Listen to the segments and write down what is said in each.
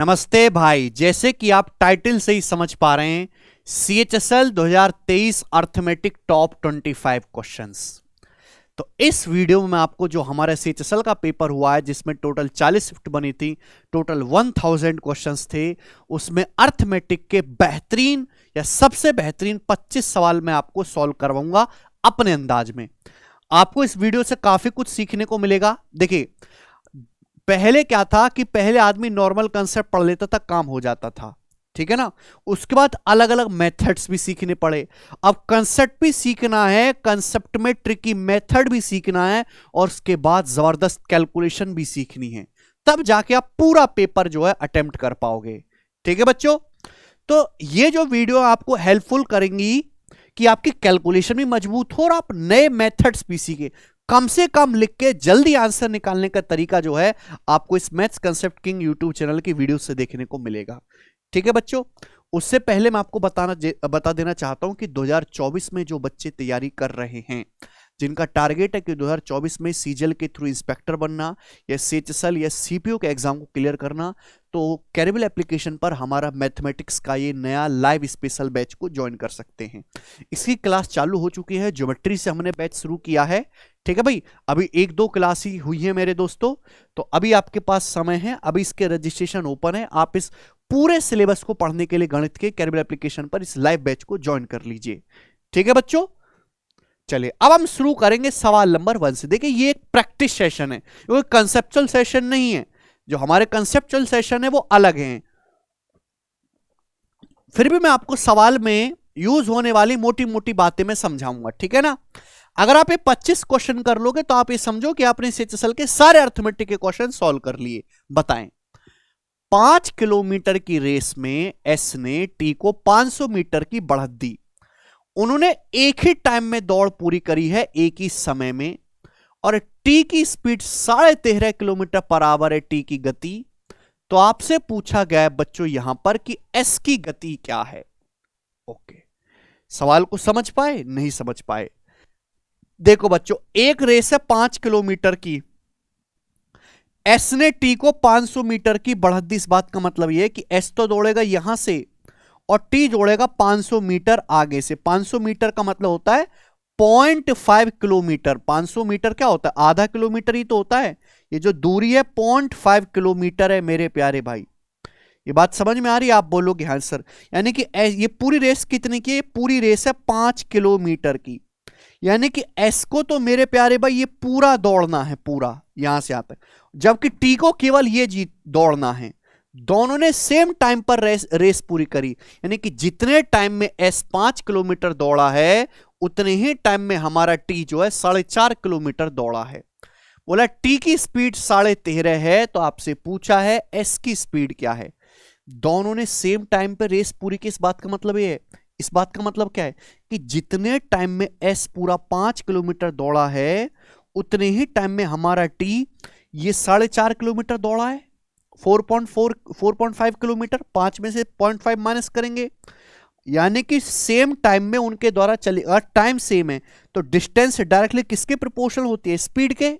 नमस्ते भाई। जैसे कि आप टाइटल से ही समझ पा रहे हैं, CHSL 2023 अर्थमेटिक टॉप 25 क्वेश्चंस। तो इस वीडियो में मैं आपको जो हमारा CHSL का पेपर हुआ है जिसमें टोटल 40 शिफ्ट बनी थी, टोटल 1000 क्वेश्चंस थे, उसमें अर्थमेटिक के बेहतरीन या सबसे बेहतरीन 25 सवाल मैं आपको सॉल्व करवाऊंगा अपने अंदाज में। आपको इस वीडियो से काफी कुछ सीखने को मिलेगा। देखिए, पहले क्या था कि पहले आदमी नॉर्मल कंसेप्ट पढ़ लेता था, काम हो जाता था, ठीक है ना। उसके बाद अलग अलग मेथड्स भी सीखने पड़े। अब कंसेप्ट भी सीखना है, कंसेप्ट में ट्रिकी मेथड भी सीखना है, और उसके बाद जबरदस्त कैलकुलेशन भी सीखनी है, तब जाके आप पूरा पेपर जो है अटेम्प्ट कर पाओगे। ठीक है बच्चों, तो ये जो वीडियो आपको हेल्पफुल करेंगी कि आपकी कैलकुलेशन भी मजबूत हो और आप नए मेथड्स भी सीखे। कम से कम लिख के जल्दी आंसर निकालने का तरीका जो है आपको इस maths concept king YouTube channel की वीडियो से देखने को मिलेगा। ठीक है बच्चों, उससे पहले मैं आपको बता देना चाहता हूं कि 2024 में जो बच्चे तैयारी कर रहे हैं, जिनका टारगेट है कि 2024 में सीजीएल के थ्रू इंस्पेक्टर बनना या CHSL या CPO के एग्जाम को क्लियर करना, तो कैरिबल एप्लीकेशन पर हमारा मैथमेटिक्स का ये नया लाइव स्पेशल बैच को ज्वाइन कर सकते हैं। इसकी क्लास चालू हो चुकी है, ज्योमेट्री से हमने बैच शुरू किया है। ठीक है भाई, अभी 1-2 क्लास ही हुई है मेरे दोस्तों, तो अभी आपके पास समय है, अभी इसके रजिस्ट्रेशन ओपन है। आप इस पूरे सिलेबस को पढ़ने के लिए गणित के कैरिबल एप्लीकेशन पर इस लाइव बैच को ज्वाइन कर लीजिए। ठीक है बच्चों, चलिए अब हम शुरू करेंगे सवाल नंबर 1 से। देखिए, ये एक प्रैक्टिस सेशन है, क्योंकि कंसेप्चुअल सेशन नहीं है। जो हमारे कंसेप्चुअल सेशन है वो अलग हैं, फिर भी मैं आपको सवाल में यूज होने वाली मोटी मोटी बातें मैं समझाऊंगा। ठीक है ना। अगर आप ये 25 क्वेश्चन कर लोगे तो आप ये समझो कि आपने CHSL के सारे अर्थमेटिक के क्वेश्चन सॉल्व कर लिए। बताएं, 5 किलोमीटर की रेस में एस ने टी को 500 मीटर की बढ़त दी। उन्होंने एक ही टाइम में दौड़ पूरी करी है, एक ही समय में, और टी की स्पीड 13.5 किलोमीटर पर आवर है, टी की गति। तो आपसे पूछा गया है बच्चों यहां पर कि एस की गति क्या है। ओके, सवाल को समझ पाए? नहीं समझ पाए? देखो बच्चों, एक रेस है 5 किलोमीटर की, एस ने टी को 500 मीटर की बढ़त दी। इस बात का मतलब यह है कि एस तो दौड़ेगा यहां से और टी जोड़ेगा 500 मीटर आगे से। 500 मीटर का मतलब होता है 0.5 किलोमीटर। 500 मीटर क्या होता है? आधा किलोमीटर ही तो होता है। ये जो दूरी है 0.5 किलोमीटर है मेरे प्यारे भाई। ये बात समझ में आ रही है? आप बोलोगे हाँ सर, यानी कि ये पूरी रेस कितनी की? पूरी रेस है 5 किलोमीटर की, यानी कि एस को तो मेरे प्यारे भाई ये पूरा दौड़ना है, पूरा यहां से यहां तक, जबकि टी को केवल ये दौड़ना है। दोनों ने सेम टाइम पर रेस पूरी करी, यानी कि जितने टाइम में एस 5 किलोमीटर दौड़ा है, उतने ही टाइम में हमारा टी जो है 4.5 किलोमीटर दौड़ा है। बोला टी की स्पीड 13.5 है, तो आपसे पूछा है एस की स्पीड क्या है। दोनों ने सेम टाइम पर रेस पूरी की, इस बात का मतलब ये है, इस बात का मतलब क्या है कि जितने टाइम में एस पूरा 5 किलोमीटर दौड़ा है, उतने ही टाइम में हमारा टी ये 4.5 किलोमीटर दौड़ा है। 4.5 किलोमीटर, 5 में से 0.5 माइनस करेंगे, यानी कि सेम टाइम में उनके द्वारा चले, अगर टाइम सेम है तो डिस्टेंस डायरेक्टली किसके प्रोपोर्शनल होती है? स्पीड के।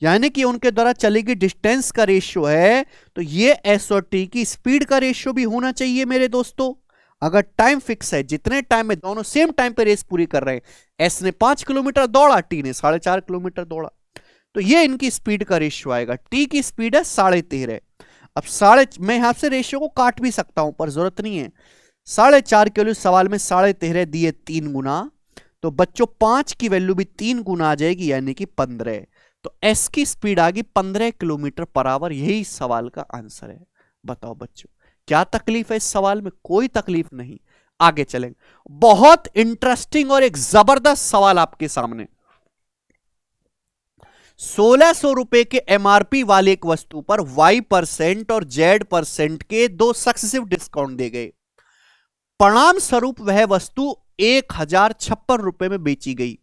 यानी कि उनके द्वारा चलेगी डिस्टेंस का रेशियो है, तो ये एस और टी की स्पीड का रेशियो भी होना चाहिए मेरे दोस्तों। अगर टाइम फिक्स है, जितने टाइम में दोनों सेम टाइम पे रेस पूरी कर रहे हैं, एस ने 5 किलोमीटर दौड़ा, टी ने 4.5 किलोमीटर दौड़ा, तो ये इनकी स्पीड का रेशियो आएगा। टी की स्पीड है 13.5। अब मैं यहां से रेशियो को काट भी सकता हूं, पर जरूरत नहीं है। 4.5 के लिए सवाल में 13.5 दिए 3 गुना, तो बच्चों 5 की वैल्यू भी 3 गुना आ जाएगी, यानी कि 15। तो एस की स्पीड आ गई 15 किलोमीटर पर आवर। यही सवाल का आंसर है। बताओ बच्चों, क्या तकलीफ है इस सवाल में? कोई तकलीफ नहीं। आगे चलेंगे, बहुत इंटरेस्टिंग और एक जबरदस्त सवाल आपके सामने। 1600 रुपए के MRP वाले एक वस्तु पर Y% और Z% के 2 सक्सेसिव डिस्काउंट दे गए। परिणाम स्वरूप वह वस्तु 1056 रुपए में बेची गई।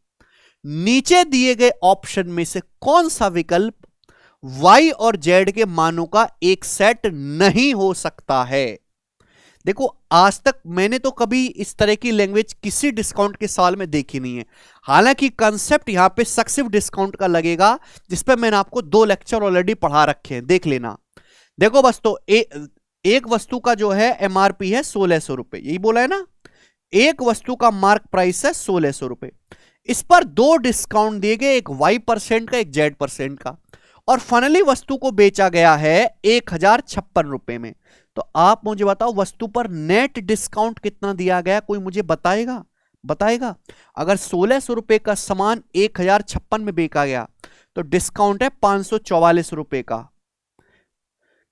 नीचे दिए गए ऑप्शन में से कौन सा विकल्प Y और Z के मानों का एक सेट नहीं हो सकता है? देखो, आज तक मैंने तो कभी इस तरह की लैंग्वेज किसी डिस्काउंट के सवाल में देखी नहीं है। हालांकि कंसेप्ट यहां पे सक्सेसिव डिस्काउंट का लगेगा, जिस पे मैंने आपको 2 लेक्चर ऑलरेडी पढ़ा रखे हैं, देख लेना। देखो बस, तो एक वस्तु का जो है एमआरपी है 1600 रुपए, यही बोला है ना। एक वस्तु का मार्क प्राइस है 1600 रुपए, इस पर दो डिस्काउंट दिए गए, एक Y% का एक Z% का, और फाइनली वस्तु को बेचा गया है 1056 रुपए में। तो आप मुझे बताओ वस्तु पर नेट डिस्काउंट कितना दिया गया, कोई मुझे बताएगा। अगर 1600 रुपए का सामान 1056 में बेचा गया तो डिस्काउंट है 544 रुपए का।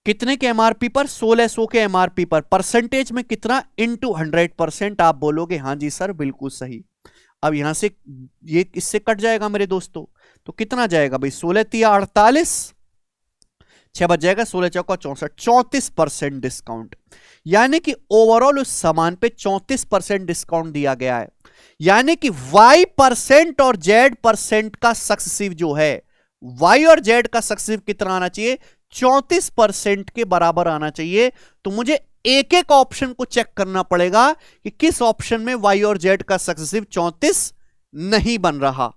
कितने के एमआरपी पर? 1600 के एमआरपी पर। परसेंटेज में कितना? इनटू 100%। आप बोलोगे हाँ जी सर बिल्कुल सही। अब यहां से ये इससे कट जाएगा मेरे दोस्तों, तो कितना जाएगा भाई? 16 तिया 48, 6 बच जाएगा, 16 चौका 64, 34% डिस्काउंट। यानी कि ओवरऑल उस सामान पे 34% डिस्काउंट दिया गया है। यानी कि Y% और Z% का सक्सेसिव जो है, Y और Z का सक्सेसिव कितना आना चाहिए? 34% के बराबर आना चाहिए। तो मुझे एक एक ऑप्शन को चेक करना पड़ेगा कि किस ऑप्शन में Y और Z का सक्सेसिव 34 नहीं बन रहा।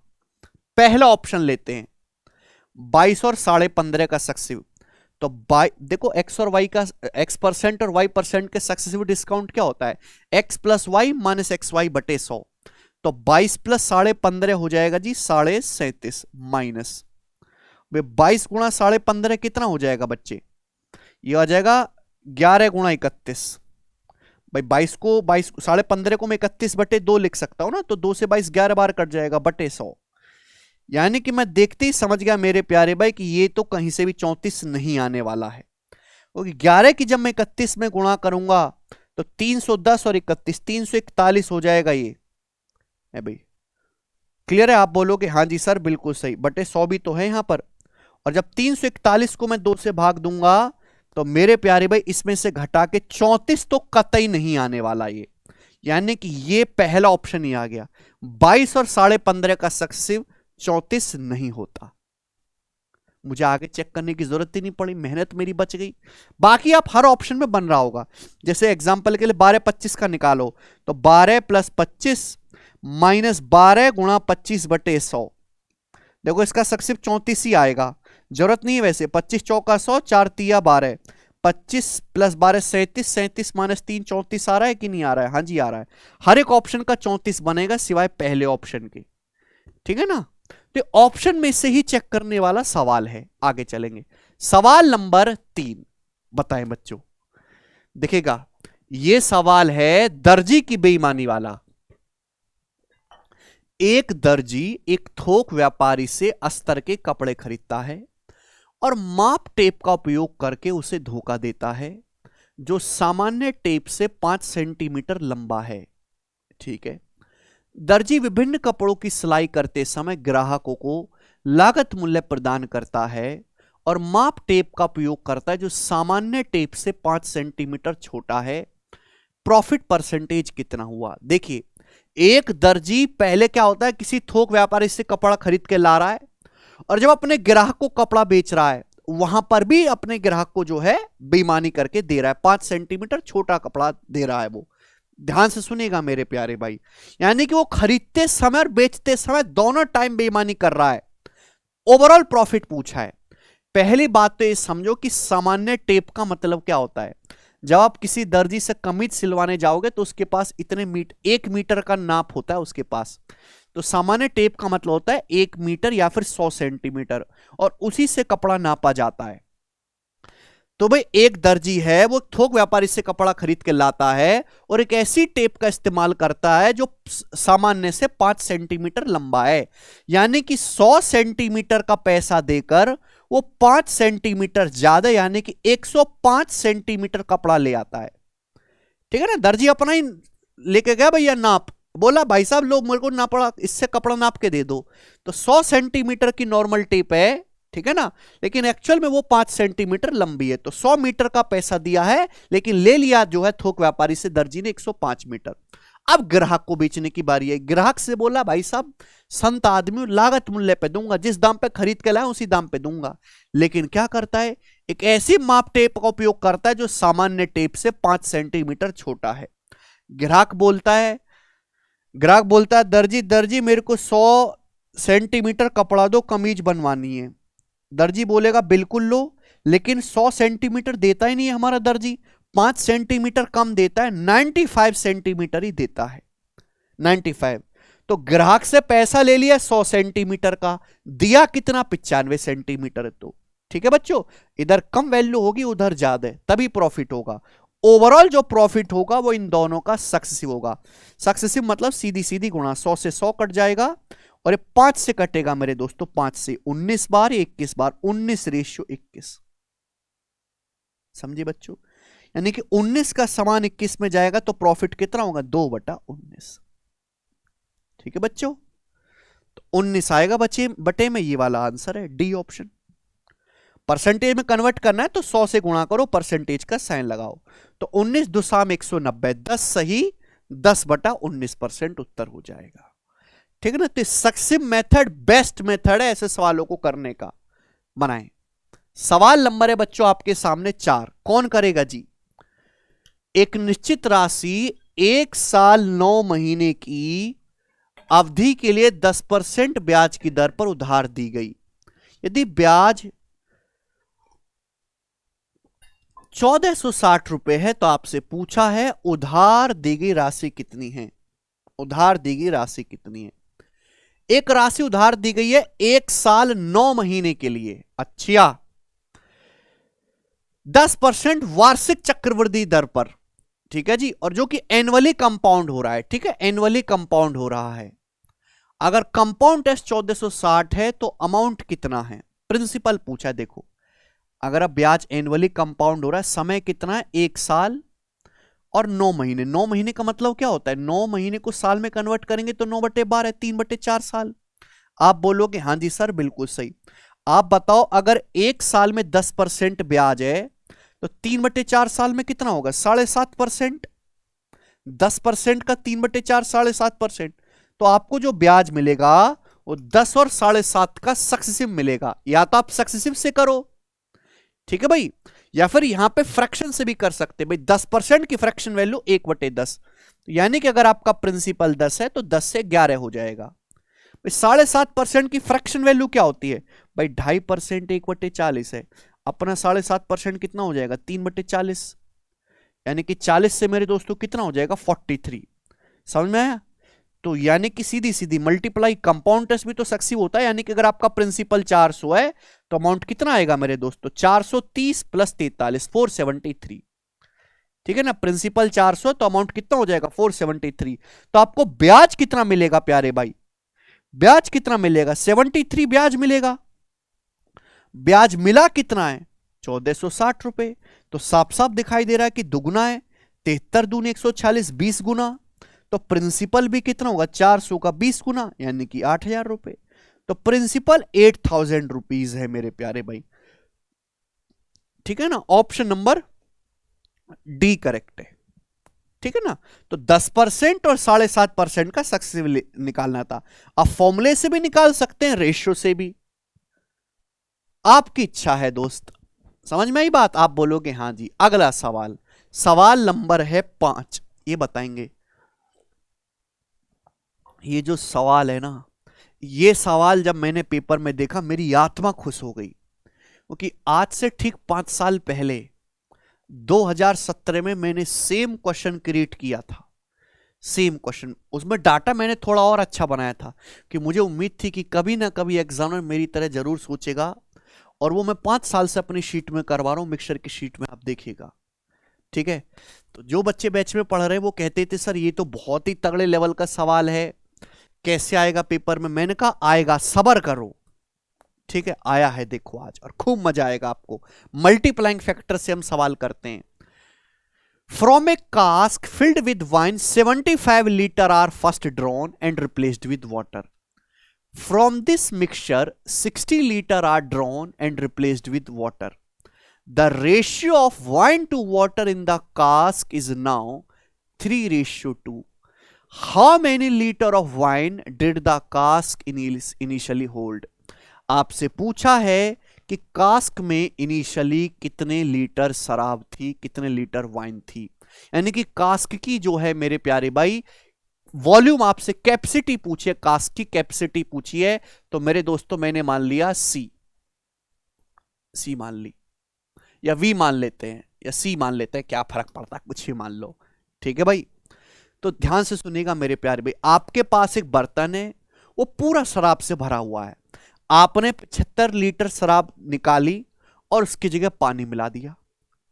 पहला ऑप्शन लेते हैं, 22 और 15.5 का सक्सेसिव। तो देखो X और Y का X% और Y% के सक्सेसिव डिस्काउंट क्या होता है? X + Y - XY / 100। तो 22 + 15.5 हो जाएगा जी 37.5 माइनस 22 गुणा 15.5 कितना हो जाएगा बच्चे? ये आ जाएगा 11 गुणा 31। भाई 22 को 15.5 को मैं 31/2 लिख सकता हूं ना, तो 2 से 22 11 बार कट जाएगा बटे 100। यानी कि मैं देखते ही समझ गया मेरे प्यारे भाई कि ये तो कहीं से भी 34 नहीं आने वाला है, क्योंकि 11 की जब मैं 31 में गुणा करूंगा तो 310 और 31 341 हो जाएगा। ये है भाई, क्लियर है? आप बोलोगे हाँ जी सर बिल्कुल सही, बटे 100 भी तो है यहां पर। और जब 341 को मैं 2 से भाग दूंगा तो मेरे प्यारे भाई इसमें से घटा के 34 तो कतई नहीं आने वाला ये। यानी कि ये पहला ऑप्शन ही आ गया, 22 और 15.5 का सक्सेसिव 34 नहीं होता। मुझे आगे चेक करने की जरूरत ही नहीं पड़ी, मेहनत मेरी बच गई। बाकी आप हर ऑप्शन में बन रहा होगा। जैसे एग्जांपल के लिए 12-25 का निकालो, तो 12 + 25 - 12 गुणा 25/100। देखो इसका सक्सेसिव 34 ही आएगा, जरूरत नहीं है वैसे। 25 चौका 100, 4 तिया 12, 25 + 12 37, 37 - 3 34 आ रहा है कि नहीं आ रहा है? हाँ जी आ रहा है। हर एक ऑप्शन का 34 बनेगा सिवाय पहले ऑप्शन के, ठीक है ना। तो ऑप्शन में से ही चेक करने वाला सवाल है। आगे चलेंगे, सवाल नंबर 3 बताएं बच्चों। देखिएगा यह सवाल है दर्जी की बेईमानी वाला। एक दर्जी एक थोक व्यापारी से अस्तर के कपड़े खरीदता है और माप टेप का उपयोग करके उसे धोखा देता है जो सामान्य टेप से 5 सेंटीमीटर लंबा है। ठीक है, दर्जी विभिन्न कपड़ों की सिलाई करते समय ग्राहकों को लागत मूल्य प्रदान करता है और माप टेप का उपयोग करता है जो सामान्य टेप से 5 सेंटीमीटर छोटा है। प्रॉफिट परसेंटेज कितना हुआ? देखिए, एक दर्जी पहले क्या होता है, किसी थोक व्यापारी से कपड़ा खरीद के ला रहा है और जब अपने ग्राहक को कपड़ा बेच रहा है वहां पर भी अपने ग्राहक को जो है बेईमानी करके दे रहा है, 5 सेंटीमीटर छोटा कपड़ा दे रहा है वो। ध्यान से सुनिएगा मेरे प्यारे भाई, यानी कि वो खरीदते समय और बेचते समय दोनों टाइम बेईमानी कर रहा है। ओवरऑल प्रॉफिट पूछा है। पहली बात तो ये समझो कि सामान्य टेप का मतलब क्या होता है। जब आप किसी दर्जी से कमीज सिलवाने जाओगे तो उसके पास इतने 1 मीटर का नाप होता है उसके पास। तो सामान्य टेप का मतलब होता है 1 मीटर या फिर 100 सेंटीमीटर, और उसी से कपड़ा नापा जाता है। तो भाई एक दर्जी है वो थोक व्यापारी से कपड़ा खरीद के लाता है और एक ऐसी टेप का इस्तेमाल करता है जो सामान्य से 5 सेंटीमीटर लंबा है। यानी कि 100 सेंटीमीटर का पैसा देकर वो 5 सेंटीमीटर ज्यादा यानी कि 105 सेंटीमीटर कपड़ा ले आता है। ठीक है ना, दर्जी अपना ही लेके गया भैया नाप, बोला भाई साहब लो मेरे को नापड़ा, इससे कपड़ा नाप के दे दो। तो 100 सेंटीमीटर की नॉर्मल टेप है, ठीक है ना, लेकिन एक्चुअल में वो 5 सेंटीमीटर लंबी है। तो 100 मीटर का पैसा दिया है लेकिन ले लिया जो है थोक व्यापारी से दर्जी ने 105 मीटर। अब ग्राहक को बेचने की बारी है। ग्राहक से बोला भाई साहब संत आदमी लागत मूल्य पे दूंगा, जिस दाम पे खरीद के लाए उसी दाम पे दूंगा। लेकिन क्या करता है, एक ऐसी माप टेप का उपयोग करता है जो सामान्य टेप से 5 सेंटीमीटर छोटा है। ग्राहक बोलता है दर्जी मेरे को 100 सेंटीमीटर कपड़ा दो, कमीज बनवानी है। दर्जी बोलेगा बिल्कुल लो, लेकिन 100 सेंटीमीटर देता ही नहीं है हमारा दर्जी, 5 सेंटीमीटर कम देता है, 95 सेंटीमीटर ही देता है, 95। तो ग्राहक से पैसा ले लिया 100 सेंटीमीटर का, दिया कितना 95 सेंटीमीटर। तो ठीक है बच्चों, इधर कम वैल्यू होगी उधर ज्यादा, तभी प्रॉफिट होगा। ओवरऑल जो प्रॉफिट होगा वो इन दोनों का सक्सेसिव होगा। सक्सेसिव मतलब सीधी सीधी गुणा, 100 से 100 कट जाएगा और ये 5 से कटेगा मेरे दोस्तों, 5 से 19 बार, 21 बार, 19:21। समझे बच्चों, यानी कि 19 का समान 21 में जाएगा तो प्रॉफिट कितना होगा, 2/19। ठीक है बच्चों, तो 19 आएगा बटे में, ये वाला आंसर है डी ऑप्शन। परसेंटेज में कन्वर्ट करना है तो 100 से गुणा करो, परसेंटेज का साइन लगाओ, तो 19 दुसाम 190, 10 सही, 10/19% उत्तर हो जाएगा। ठीक है ना। तो सक्सेसिव मेथड बेस्ट मेथड है ऐसे सवालों को करने का, बनाएं। सवाल नंबर है बच्चों आपके सामने 4, कौन करेगा जी। एक निश्चित राशि 1 साल 9 महीने की अवधि के लिए 10% ब्याज की दर पर उधार दी गई। यदि ब्याज 1460 रुपए है तो आपसे पूछा है उधार दी गई राशि कितनी है। उधार दी गई राशि कितनी है। एक राशि उधार दी गई है 1 साल 9 महीने के लिए। अच्छा, 10% वार्षिक चक्रवृद्धि दर पर, ठीक है जी, और जो कि एनुअली कंपाउंड हो रहा है। ठीक है, एनुअली कंपाउंड हो रहा है। अगर कंपाउंड टेस्ट 1460 है तो अमाउंट कितना है, प्रिंसिपल पूछा। देखो, अगर अब ब्याज एनुअली कंपाउंड हो रहा है, समय कितना है, 1 साल और 9 महीने। 9 महीने का मतलब क्या होता है, 9 महीने को साल में कन्वर्ट करेंगे तो 9/12 है, 3/4 साल। आप बोलोगे हाँ जी सर बिल्कुल सही। आप बताओ, अगर 1 साल में 10% ब्याज है तो 3/4 साल में कितना होगा, 7.5%। 10% का 3/4 7.5%। तो आपको जो ब्याज मिलेगा वो 10 और 7.5 का सक्सेसिव मिलेगा। या तो आप सक्सेसिव से करो, ठीक है भाई, या फिर यहां पे फ्रैक्शन से भी कर सकते हैं भाई। 10% की फ्रैक्शन वैल्यू 1/10, यानी कि अगर आपका प्रिंसिपल 10 है तो 10 से 11 हो जाएगा। भाई 7.5% की फ्रैक्शन वैल्यू क्या होती है भाई, 2.5% 1/40 है। अपना 7.5% कितना हो जाएगा, 3/40, यानी कि 40 से मेरे दोस्तों कितना हो जाएगा, 43। समझ में आया। तो यानी कि सीधी सीधी मल्टीप्लाई, कंपाउंड टेस्ट भी तो सक्सेसिव होता है। यानी कि अगर आपका प्रिंसिपल 400 है तो अमाउंट कितना आएगा मेरे दोस्तों, 430 + 43, 473। ठीक है ना, प्रिंसिपल 400 तो अमाउंट कितना हो जाएगा, 473। तो आपको ब्याज कितना मिलेगा प्यारे भाई, ब्याज कितना मिलेगा, 73 ब्याज मिलेगा। ब्याज मिला कितना है, 1460 रुपए। तो साफ साफ दिखाई दे रहा है कि दुगुना है, 73 दूनी 146, 20 गुना। तो प्रिंसिपल भी कितना होगा, 400 का 20 गुना, यानी कि 8000 रुपए। तो प्रिंसिपल 8000 रुपीज है मेरे प्यारे भाई। ठीक है ना, ऑप्शन नंबर डी करेक्ट है। ठीक है ना। तो 10% और 7.5% का सक्सेसिव निकालना था। आप फॉर्मूले से भी निकाल सकते हैं, रेशियो से भी, आपकी इच्छा है दोस्त। समझ में आई बात। आप बोलोगे हाँ जी। अगला सवाल, सवाल नंबर है 5, ये बताएंगे। ये जो सवाल है ना, ये सवाल जब मैंने पेपर में देखा मेरी आत्मा खुश हो गई, क्योंकि आज से ठीक 5 साल पहले 2017 में मैंने सेम क्वेश्चन क्रिएट किया था। सेम क्वेश्चन, उसमें डाटा मैंने थोड़ा और अच्छा बनाया था कि मुझे उम्मीद थी कि कभी ना कभी एग्जामिनर मेरी तरह जरूर सोचेगा, और वो मैं 5 साल से अपनी शीट में करवा रहा हूं, मिक्सर की शीट में, आप देखिएगा। ठीक है, तो जो बच्चे बैच में पढ़ रहे हैं वो कहते थे सर ये तो बहुत ही तगड़े लेवल का सवाल है, कैसे आएगा पेपर में। मैंने कहा आएगा, सब्र करो। ठीक है, आया है देखो आज, और खूब मजा आएगा आपको। मल्टीप्लाइंग फैक्टर से हम सवाल करते हैं। From a cask filled with wine 75 litre are first drawn and replaced with water. From this mixture 60 litre are drawn and replaced with water. The ratio of wine to water in the cask is now 3:2। How many liter of wine did the cask initially hold? आपसे पूछा है कि cask में initially कितने litre शराब थी, कितने litre wine थी। यानी कि कास्क की जो है मेरे प्यारे भाई वॉल्यूम, आपसे कैपेसिटी पूछिए, कास्क की कैपेसिटी पूछी है, तो मेरे दोस्तों मैंने मान लिया सी मान ली, या वी मान लेते हैं। या सी मान लेते हैं, क्या फर्क पड़ता है, कुछ भी मान लो। ठीक है भाई, तो ध्यान से सुनिएगा मेरे प्यारे भाई। आपके पास एक बर्तन है, वो पूरा शराब से भरा हुआ है। आपने 75 लीटर शराब निकाली और उसकी जगह पानी मिला दिया।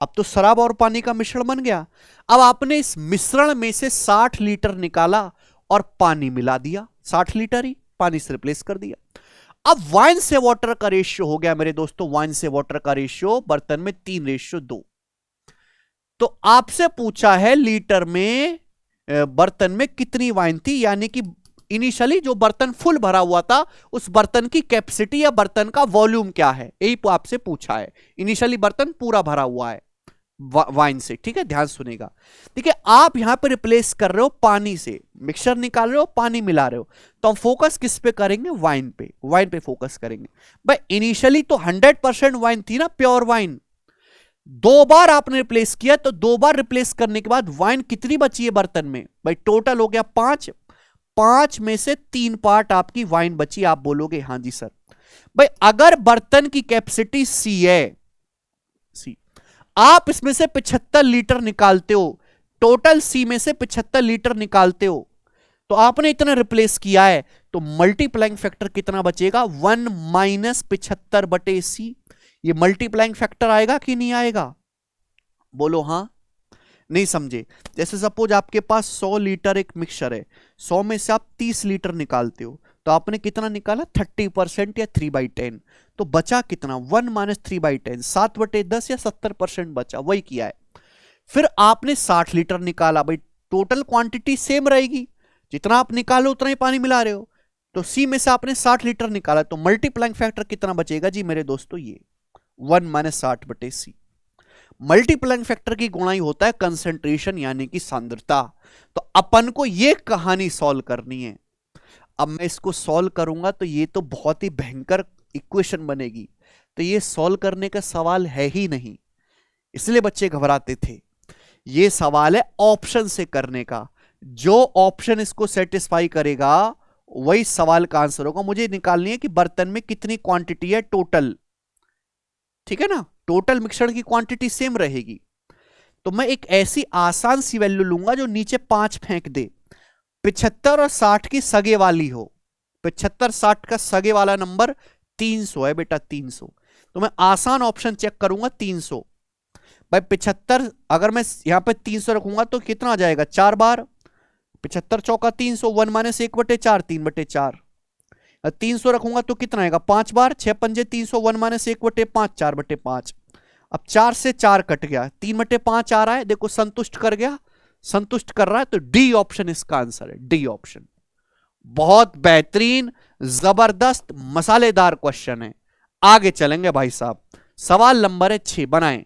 अब तो शराब और पानी का मिश्रण बन गया। अब आपने इस मिश्रण में से 60 लीटर निकाला और पानी मिला दिया, 60 लीटर ही पानी से रिप्लेस कर दिया। अब वाइन से वाटर का रेशियो हो गया मेरे दोस्तों, वाइन से वाटर का रेशियो बर्तन में 3:2। तो आपसे पूछा है लीटर में बर्तन में कितनी वाइन थी, यानी कि इनिशियली जो बर्तन फुल भरा हुआ था उस बर्तन की कैपेसिटी या बर्तन का वॉल्यूम क्या है, यही आपसे पूछा है। इनिशियली बर्तन पूरा भरा हुआ है वाइन से। ठीक है, ध्यान सुनेगा। ठीक है, आप यहां पर रिप्लेस कर रहे हो पानी से, मिक्सचर निकाल रहे हो, पानी मिला रहे हो, तो हम फोकस किस पे करेंगे, वाइन पे, वाइन पे फोकस करेंगे। भाई इनिशियली तो 100% वाइन थी ना, प्योर वाइन। 2 बार आपने रिप्लेस किया, तो 2 बार रिप्लेस करने के बाद वाइन कितनी बची है बर्तन में, भाई टोटल हो गया 5। 5 में से 3 पार्ट आपकी वाइन बची। आप बोलोगे हाँ जी सर। भाई अगर बर्तन की कैपेसिटी सी है, सी, आप इसमें से 75 लीटर निकालते हो, टोटल सी में से 75 लीटर निकालते हो, तो आपने इतना रिप्लेस किया है, तो मल्टीप्लाइंग फैक्टर कितना बचेगा, 1 माइनस 75/c। ये मल्टीप्लाइंग फैक्टर आएगा कि नहीं आएगा, बोलो हाँ, नहीं समझे। जैसे सपोज आपके पास 100 लीटर एक मिक्सचर है, 100 में से आप 30 लीटर निकालते हो, तो आपने कितना निकाला, 30% या 3/10, तो बचा कितना, 1 माइनस 3/10, 7/10 या 70% बचा, वही किया है। फिर आपने 60 लीटर निकाला, भाई टोटल क्वांटिटी सेम रहेगी, जितना आप निकालो उतना ही पानी मिला रहे हो, तो सी में से आपने 60 लीटर निकाला, तो मल्टीप्लाइंग फैक्टर कितना बचेगा जी मेरे दोस्तों, ये 1 माइनस 60/c। मल्टीप्लाइंग फैक्टर की गुणा ही होता है कंसंट्रेशन यानी कि सांद्रता। तो अपन को ये कहानी सॉल्व करनी है। अब मैं इसको सॉल्व करूंगा तो ये तो बहुत ही भयंकर इक्वेशन बनेगी, तो ये सॉल्व करने का सवाल है ही नहीं, इसलिए बच्चे घबराते थे। ये सवाल है ऑप्शन से करने का, जो ऑप्शन इसको सेटिस्फाई करेगा वही सवाल का आंसर होगा। मुझे निकालनी है कि बर्तन में कितनी क्वांटिटी है टोटल, ठीक है ना, टोटल मिक्सचर की क्वांटिटी सेम रहेगी। तो मैं एक ऐसी आसान सी वैल्यू लूंगा जो नीचे 5 फेंक दे, 75 और 60 की सगे वाली हो। 75-60 का सगे वाला नंबर 300 है बेटा, 300। तो मैं आसान ऑप्शन चेक करूंगा 300। भाई 75 अगर मैं यहां पे 300 रखूंगा तो कितना आ जाएगा, 4 बार, 75 चौका 300, 1 माइनस 1/4, 3/4। 300 रखूंगा तो कितना आएगा, 5 बार, 6 पंजे 300, 1 माइनस 1/5, 4/5। अब 4 से 4 कट गया, 3/5 आ रहा है, देखो संतुष्ट कर गया, संतुष्ट कर रहा है, तो डी ऑप्शन इसका आंसर है, डी ऑप्शन। बहुत बेहतरीन, जबरदस्त, मसालेदार क्वेश्चन है। आगे चलेंगे भाई साहब, सवाल नंबर है 6, बनाएं।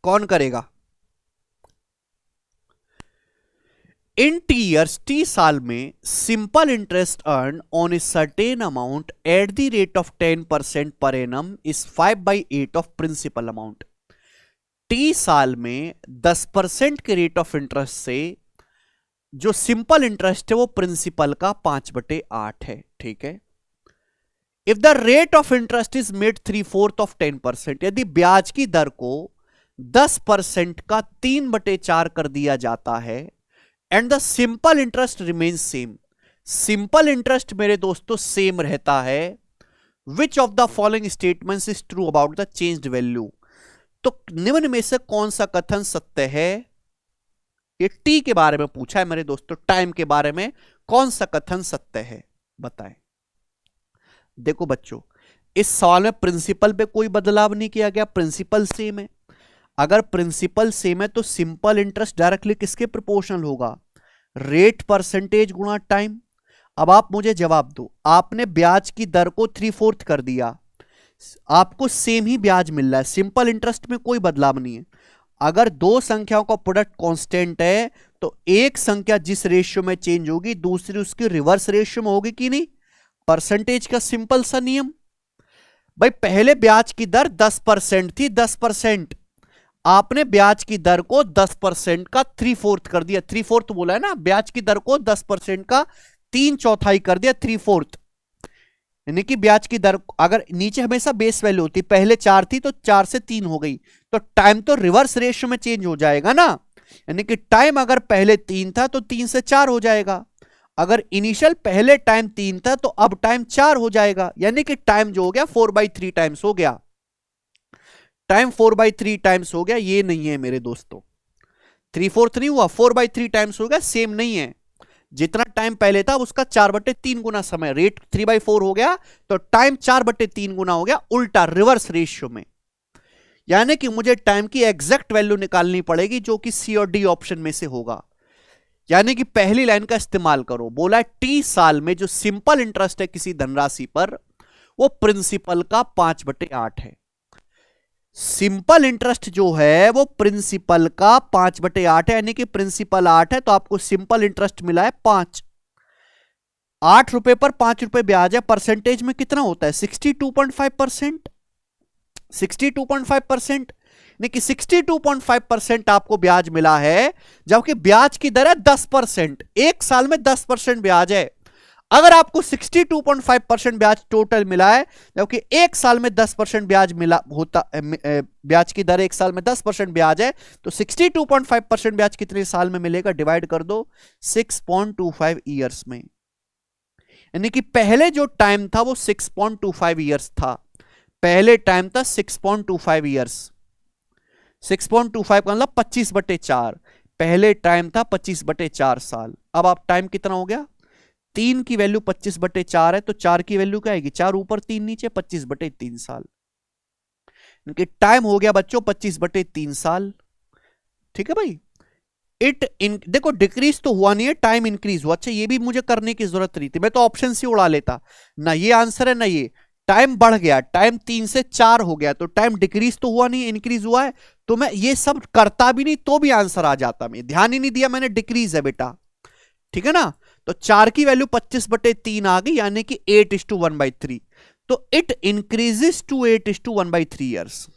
कौन करेगा, इन टीयर्स, टी साल में, simple interest earn on a certain amount at the rate of 10% per annum is 5/8 of principal amount. T साल में 10% के रेट ऑफ इंटरेस्ट से जो सिंपल इंटरेस्ट है वो प्रिंसिपल का 5/8 है, ठीक है। If the rate of interest is made 3/4 of 10%, यदि ब्याज की दर को 10% का 3/4 कर दिया जाता है, and the simple interest remains same, simple interest मेरे दोस्तों सेम रहता है, which of the following statements is true about the changed value. तो निम्न में से कौन सा कथन सत्य है, ये टी के बारे में पूछा है मेरे दोस्तों, टाइम के बारे में कौन सा कथन सत्य है, बताएं। देखो बच्चों, इस सवाल में प्रिंसिपल पे कोई बदलाव नहीं किया गया, प्रिंसिपल सेम है। अगर प्रिंसिपल सेम है तो सिंपल इंटरेस्ट डायरेक्टली किसके प्रोपोर्शनल होगा, रेट परसेंटेज गुणा टाइम। अब आप मुझे जवाब दो, आपने ब्याज की दर को 3/4 कर दिया, आपको सेम ही ब्याज मिल रहा है, सिंपल इंटरेस्ट में कोई बदलाव नहीं है। अगर दो संख्याओं का प्रोडक्ट कांस्टेंट है तो एक संख्या जिस रेशियो में चेंज होगी दूसरी उसकी रिवर्स रेशियो में होगी कि नहीं, परसेंटेज का सिंपल सा नियम। भाई पहले ब्याज की दर 10% थी, 10%, आपने ब्याज की दर को 10% का 3/4 कर दिया, 3/4 बोला है ना, ब्याज की दर को 10% का 3/4 कर दिया, 3/4, यानी कि ब्याज की दर अगर नीचे हमेशा बेस वैल्यू होती, पहले 4 थी तो 4 से 3 हो गई, तो टाइम तो रिवर्स रेशियो में चेंज हो जाएगा ना। यानी कि टाइम अगर पहले 3 था तो 3 से 4 हो जाएगा। अगर इनिशियल पहले टाइम 3 था तो अब टाइम 4 हो जाएगा, यानी कि टाइम जो हो गया 4/3 टाइम्स हो गया। टाइम 4/3 टाइम्स हो गया, ये नहीं है मेरे दोस्तों, 3/4 नहीं हुआ, 4/3 टाइम्स हो गया, सेम नहीं है। जितना टाइम पहले था उसका 4/3 गुना समय, रेट 3/4 हो गया तो टाइम 4/3 गुना हो गया, उल्टा रिवर्स रेशियो में। यानी कि मुझे टाइम की एग्जैक्ट वैल्यू निकालनी पड़ेगी जो कि सी और डी ऑप्शन में से होगा। यानी कि पहली लाइन का इस्तेमाल करो, बोला है टी साल में जो सिंपल इंटरेस्ट है किसी धनराशि पर वो प्रिंसिपल का 5/8 है। सिंपल इंटरेस्ट जो है वो प्रिंसिपल का 5/8 है, यानी कि प्रिंसिपल 8 है तो आपको सिंपल इंटरेस्ट मिला है 5। 8 रुपए पर 5 रुपए ब्याज है, परसेंटेज में कितना होता है 62.5%। 62.5% यानी कि 62.5% आपको ब्याज मिला है, जबकि ब्याज की दर है 10%। एक साल में 10% ब्याज है। अगर आपको 62.5% ब्याज टोटल मिला है, जबकि एक साल में 10% ब्याज मिला होता, ब्याज की दर एक साल में 10% ब्याज है, तो 62.5% ब्याज कितने साल में मिलेगा, डिवाइड कर दो 6.25 ईयर्स में। यानी कि पहले जो टाइम था वो 6.25 ईयर्स था, पहले टाइम था 6.25 ईयर्स। 6.25 का मतलब 25/4, पहले टाइम था 25/4 साल। अब आप टाइम कितना हो गया, 3 की वैल्यू 25/4 है तो 4 की वैल्यू क्या आएगी, 4 ऊपर 3 नीचे, 25/3 साल। इनके टाइम हो गया बच्चों 25/3 साल। ठीक है भाई। देखो डिक्रीज तो हुआ नहीं है, टाइम इंक्रीज हुआ। अच्छा ये भी मुझे करने की जरूरत नहीं थी, मैं तो ऑप्शन से उड़ा लेता ना, ये आंसर है ना ये। टाइम बढ़ गया, टाइम 3 से 4 हो गया तो टाइम डिक्रीज तो हुआ नहीं, इंक्रीज हुआ है, तो मैं ये सब करता भी नहीं तो भी आंसर आ जाता। मैं ध्यान ही नहीं दिया मैंने, डिक्रीज है बेटा, ठीक है ना। तो 4 की वैल्यू 25/3 आ गई, यानी कि 8:1/3, तो इट इंक्रीजेस टू 8:1/3 ईयर्स।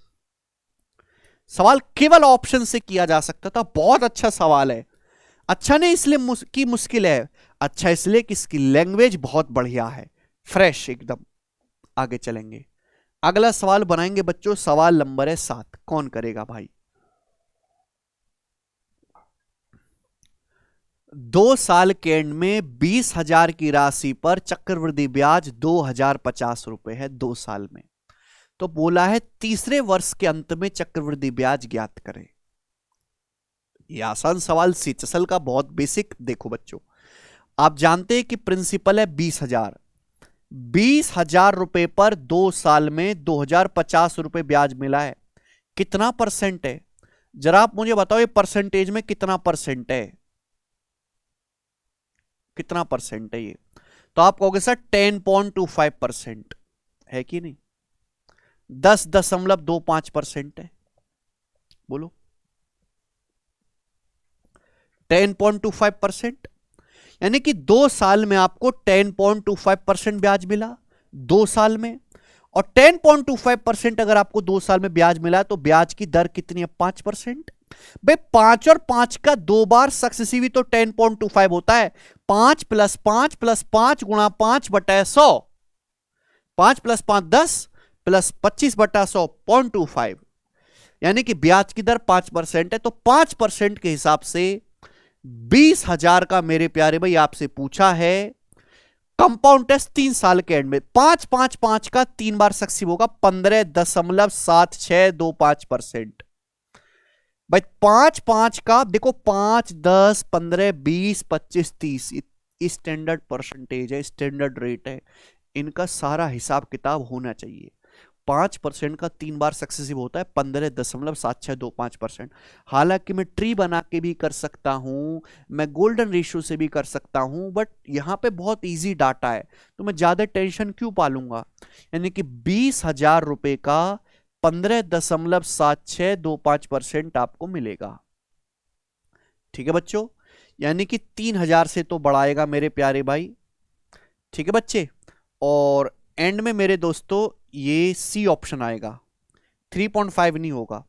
सवाल केवल ऑप्शन से किया जा सकता था, बहुत अच्छा सवाल है। अच्छा नहीं इसलिए कि मुश्किल है, अच्छा इसलिए कि इसकी लैंग्वेज बहुत बढ़िया है, फ्रेश एकदम। आगे चलेंगे, अगला सवाल बनाएंगे बच्चों, सवाल नंबर है 7। कौन करेगा भाई। 2 साल के एंड में 20,000 की राशि पर चक्रवृद्धि ब्याज 2,050 रुपए है 2 साल में। तो बोला है तीसरे वर्ष के अंत में चक्रवृद्धि ब्याज ज्ञात करें। यह आसान सवाल सीएचएसएल का बहुत बेसिक। देखो बच्चों, आप जानते हैं कि प्रिंसिपल है 20,000, 20,000 रुपए पर 2 साल में 2,050 रुपए ब्याज मिला है। कितना परसेंट है जरा आप मुझे बताओ, ये परसेंटेज में कितना परसेंट है, कितना परसेंट है ये। तो आप कहोगे सर 10.25% है कि नहीं, 10.25% है। बोलो 10.25%, यानी कि 2 साल में आपको 10.25% ब्याज मिला 2 साल में। और 10.25% अगर आपको 2 साल में ब्याज मिला तो ब्याज की दर कितनी है 5%। भाई 5 और 5 का 2 बार सक्सेसिव तो 10.25 होता है। 5 + 5 + 5 गुणा 5/100, 5 + 5 10 + 25/100 0.25, यानी कि ब्याज की दर 5% है। तो 5% के हिसाब से 20,000 का मेरे प्यारे भाई आपसे पूछा है। कंपाउंड टेस्ट 3 साल के एंड में 5 5 5 का 3 बार सक्सेसिव होगा, 15.7625%। भाई 5 5 का देखो, 5 10 15 20 25 30 स्टैंडर्ड परसेंटेज है, स्टैंडर्ड रेट है, इनका सारा हिसाब किताब होना चाहिए। 5% का 3 बार सक्सेसिव होता है 15.7625%। हालांकि मैं ट्री बना के भी कर सकता हूं, मैं गोल्डन रेशियो से भी कर सकता हूं, बट यहां पे बहुत इजी डाटा है तो मैं ज्यादा टेंशन क्यों पालूंगा। यानी कि 20,000 रुपए का 15.7625% आपको मिलेगा। ठीक है बच्चों, यानी कि 3,000 से तो बढ़ाएगा मेरे प्यारे भाई। ठीक है बच्चे, और एंड में मेरे दोस्तों ये सी ऑप्शन आएगा, 3.5 नहीं होगा।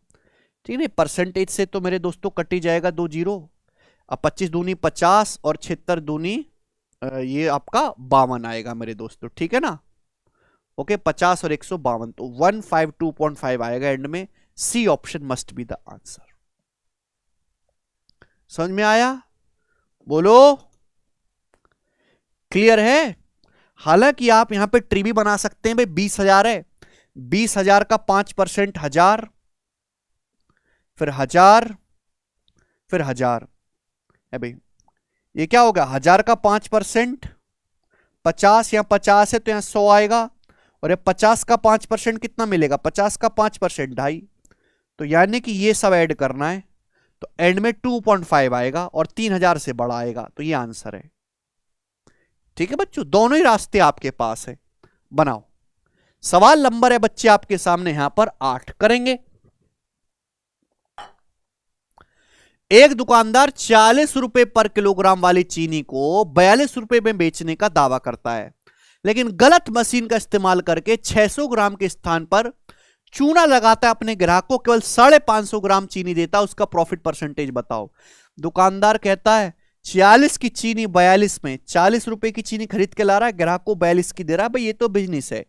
ठीक है, परसेंटेज से तो मेरे दोस्तों कट ही जाएगा 2 जीरो। अब 25 दूनी 50 और 76 दूनी ये आपका 52 आएगा मेरे दोस्तों। ठीक है ना, ओके 50 और 152, तो 152.5 आएगा एंड में। C option must be the answer. समझ में आया? बोलो, क्लियर है? हालांकि आप यहां पे ट्री भी बना सकते हैं भाई, 20,000 है, 20,000 का 5% 1,000, फिर 1,000, फिर 1,000 है भाई। ये क्या होगा? 1,000 का 5% 50, या 50 है तो यहां 100 आएगा, और ये 50 का 5% कितना मिलेगा? 50 का 5% 2.5, तो यानी कि ये सब ऐड करना है, तो एंड में 2.5 आएगा और 3,000 से बड़ा आएगा, तो ये आंसर है। ठीक है बच्चों, दोनों ही रास्ते आपके पास है, बनाओ। सवाल नंबर है बच्चे आपके सामने यहां पर 8 करेंगे। एक दुकानदार 40 रुपए पर किलोग्राम वाली चीनी को 42 रुपए में बेचने का दावा करता है, लेकिन गलत मशीन का इस्तेमाल करके 600 ग्राम के स्थान पर चूना लगाता है, अपने ग्राहक को केवल 550 ग्राम चीनी देता है, उसका प्रॉफिट परसेंटेज बताओ। दुकानदार कहता है 40 की चीनी 42 में, 40 रुपए की चीनी खरीद के ला रहा है, ग्राहक को 42 की दे रहा है, भाई ये तो बिजनेस है।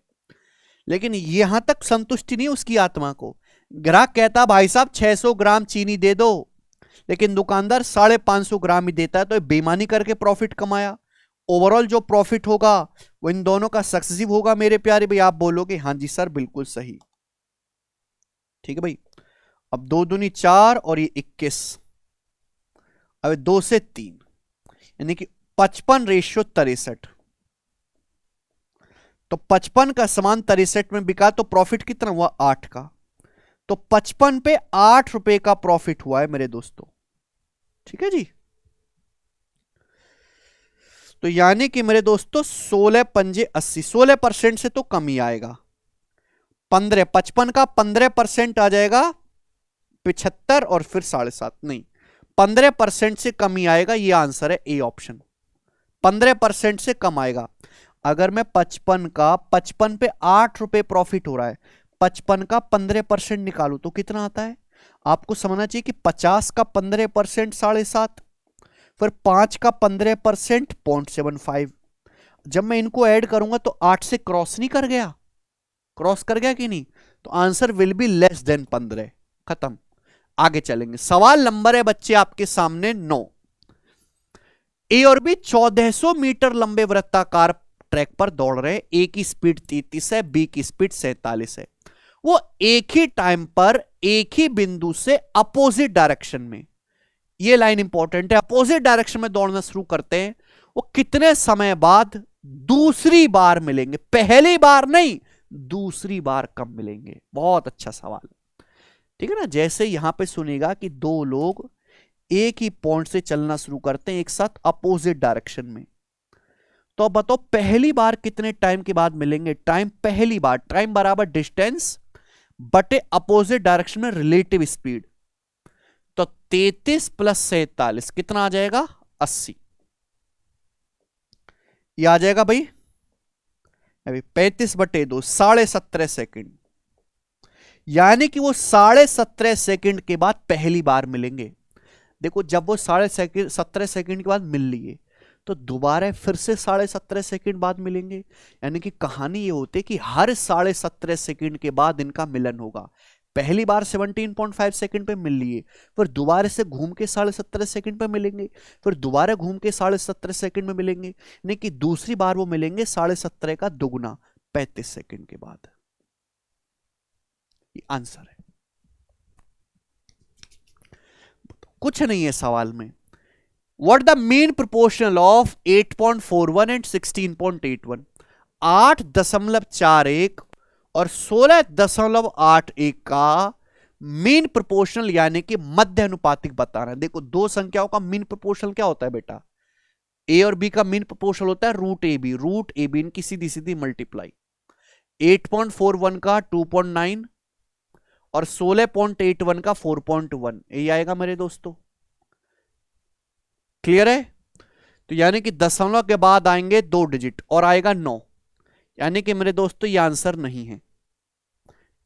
लेकिन यहां तक संतुष्टि नहीं उसकी आत्मा को। ग्राहक कहता भाई साहब 600 ग्राम चीनी दे दो, लेकिन दुकानदार 550 ग्राम ही देता है, तो बेईमानी करके प्रॉफिट कमाया। ओवरऑल जो प्रॉफिट होगा वो इन दोनों का सक्सेसिव होगा मेरे प्यारे भाई। आप बोलोगे हाँ जी सर बिल्कुल सही। ठीक है भाई, अब 2 दूनी 4 और ये 21, अब 2 से 3, यानी कि 55:63, तो 55 का सामान 63 में बिका, तो प्रॉफिट कितना हुआ? 8 का, तो 55 पे 8 रुपए का प्रॉफिट हुआ है मेरे दोस्तों। ठीक है जी, तो यानी कि मेरे दोस्तों 16 पंजे 80, 16% से तो कम ही आएगा। 55 का 15% आ जाएगा 75, और फिर 7.5, नहीं 15% से कम ही आएगा, ये आंसर है ए ऑप्शन। 15% से कम आएगा। अगर मैं 55 का 55 पे 8 रुपए प्रॉफिट हो रहा है, 55 का 15% निकालू तो कितना आता है? आपको समझना चाहिए कि 50 का 15% 7.5, फिर 5 का 15% 0.75। जब मैं इनको ऐड करूंगा तो 8 से क्रॉस नहीं कर गया? क्रॉस कर गया कि नहीं? तो answer will be less than 15। खत्म, आगे चलेंगे। सवाल नंबर है बच्चे आपके सामने 9। ए और बी 1400 मीटर लंबे वृत्ताकार ट्रैक पर दौड़ रहे। ए की स्पीड 33 है, बी की स्पीड 47 है। वो एक ही टाइम पर एक ही बिंदु से अपोजिट डायरेक्शन में, ये लाइन इंपॉर्टेंट है, अपोजिट डायरेक्शन में दौड़ना शुरू करते हैं। वो कितने समय बाद दूसरी बार मिलेंगे? पहली बार नहीं, दूसरी बार कब मिलेंगे? बहुत अच्छा सवाल। ठीक है ना, जैसे यहां पे सुनेगा कि दो लोग एक ही पॉइंट से चलना शुरू करते हैं एक साथ अपोजिट डायरेक्शन में, तो अब बताओ पहली बार कितने टाइम के बाद मिलेंगे? टाइम, पहली बार टाइम बराबर डिस्टेंस बटे अपोजिट डायरेक्शन में रिलेटिव स्पीड, तो 33 प्लस 47 कितना आ जाएगा? 80। ये आ जाएगा भाई अभी 35/2, 17.5 सेकेंड, यानी कि वो 17.5 सेकेंड के बाद पहली बार मिलेंगे। देखो जब वो 17.5 सेकेंड के बाद मिल लिए, तो दोबारा फिर से 17.5 सेकेंड बाद मिलेंगे। यानी कि कहानी ये होती है कि हर 17.5 सेकेंड के बाद इनका मिलन होगा। पहली बार 17.5 सेकेंड पे मिल लिए, फिर दोबारा से घूम के 17.5 सेकेंड पे मिलेंगे, फिर दोबारा घूम के 17.5 सेकेंड में मिलेंगे, यानी कि दूसरी बार वो मिलेंगे 17.5 का दुगुना 35 सेकेंड के बाद। ये आंसर है, कुछ नहीं है सवाल में। What the mean proportional of 8.41 and 16.81? 8.41 और 16.81 का मीन प्रोपोर्शनल यानी कि मध्य अनुपातिक बताना है। देखो दो संख्याओं का मीन प्रोपोर्शनल क्या होता है बेटा? ए और बी का मीन प्रोपोर्शनल होता है रूट ए बी, इनकी सीधी सीधी मल्टीप्लाई। 8.41 का 2.9 और 16.81 का 4.1, ये आएगा मेरे दोस्तों। क्लियर है? तो यानी कि दशमलव के बाद आएंगे 2 डिजिट और आएगा 9, यानी कि मेरे दोस्तों ये आंसर नहीं है।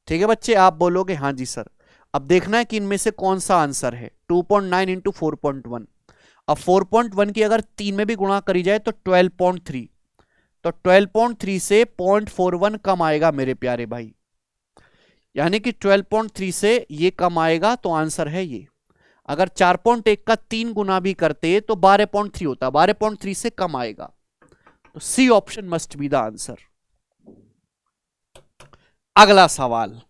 ठीक है बच्चे, आप बोलोगे हाँ जी सर। अब देखना है कि इनमें से कौन सा आंसर है। 2.9 इंटू 4.1, अब 4.1 की अगर 3 में भी गुणा करी जाए तो 12.3, तो 12.3 से 0.41 कम आएगा मेरे प्यारे भाई, यानी कि 12.3 से ये कम आएगा, तो आंसर है ये। अगर 4.1 का 3 गुना भी करते तो 12.3 होता, 12.3 से कम आएगा, तो C option must be the answer. अगला सवाल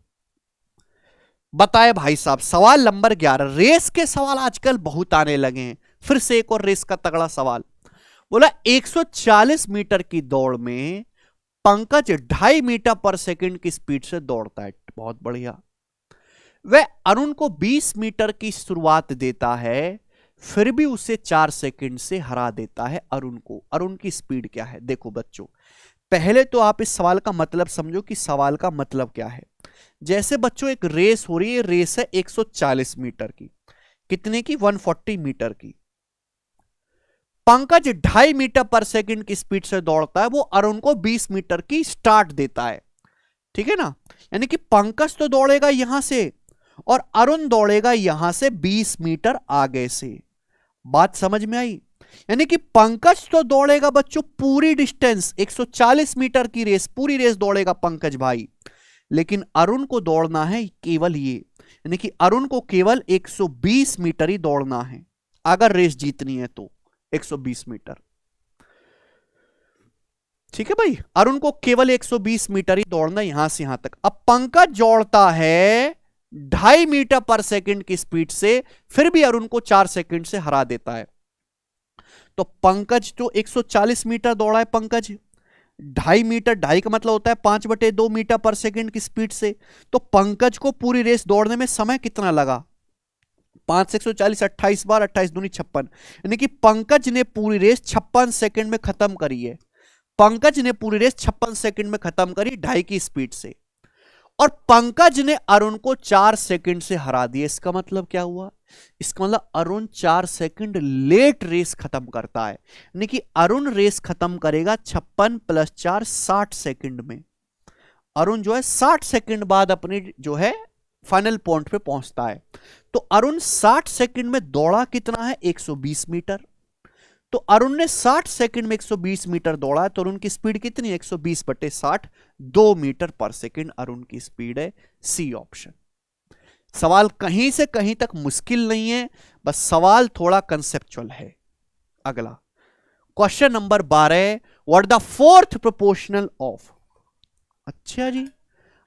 बताए भाई साहब, सवाल नंबर 11। रेस के सवाल आजकल बहुत आने लगे हैं, फिर से एक और रेस का तगड़ा सवाल। बोला 140 मीटर की दौड़ में पंकज 2.5 मीटर पर सेकंड की स्पीड से दौड़ता है। बहुत बढ़िया। वह अरुण को 20 मीटर की शुरुआत देता है, फिर भी उसे 4 सेकंड से हरा देता है अरुण को। अरुण की स्पीड क्या है? देखो बच्चों, पहले तो आप इस सवाल का मतलब समझो कि सवाल का मतलब क्या है। जैसे बच्चों एक रेस हो रही है, रेस है 140 मीटर की, कितने की? 140 मीटर की। पंकज 2.5 मीटर पर सेकंड की स्पीड से दौड़ता है, वो अरुण को 20 मीटर की स्टार्ट देता है, ठीक है ना। यानी कि पंकज तो दौड़ेगा यहां से और अरुण दौड़ेगा यहां से 20 मीटर आगे से। बात समझ में आई? यानी कि पंकज तो दौड़ेगा बच्चों पूरी डिस्टेंस, 140 मीटर की रेस, पूरी रेस दौड़ेगा पंकज भाई, लेकिन अरुण को दौड़ना है केवल ये, यानी कि अरुण को केवल 120 मीटर ही दौड़ना है अगर रेस जीतनी है तो, 120 मीटर। ठीक है भाई, अरुण को केवल 120 मीटर ही दौड़ना यहां से यहां तक। अब पंकज दौड़ता है 2.5 मीटर पर सेकंड की स्पीड से, फिर भी अरुण को 4 सेकंड से हरा देता है। तो पंकज तो 140 मीटर दौड़ा है पंकज, 2.5 मीटर, 2.5 का मतलब होता है 5/2 मीटर पर सेकंड की स्पीड से। तो पंकज को पूरी रेस दौड़ने में समय कितना लगा? 5 से 140, 28 बार, 28 दूनी 56, यानी कि पंकज ने पूरी रेस 56 सेकंड में खत्म करी है। पंकज ने पूरी रेस 56 सेकंड में खत्म करी 2.5 की स्पीड से, और पंकज ने अरुण को 4 सेकंड से हरा दिया। इसका मतलब क्या हुआ? इसका मतलब अरुण 4 सेकंड लेट रेस खत्म करता है, यानी कि अरुण रेस खत्म करेगा 56 + 4 60 सेकंड में। अरुण जो है 60 सेकंड बाद अपनी जो है फाइनल पॉइंट पे पहुंचता है। तो अरुण 60 सेकंड में दौड़ा कितना है? 120 मीटर। तो अरुण ने 60 सेकंड में 120 मीटर दौड़ा है, तो अरुण की स्पीड कितनी है? 120/60, 2 मीटर पर सेकंड अरुण की स्पीड है। C option. सवाल कहीं से कहीं तक मुश्किल नहीं है, बस सवाल थोड़ा कंसेप्चुअल है। अगला question number 12, what the fourth proportional of. अच्छा जी,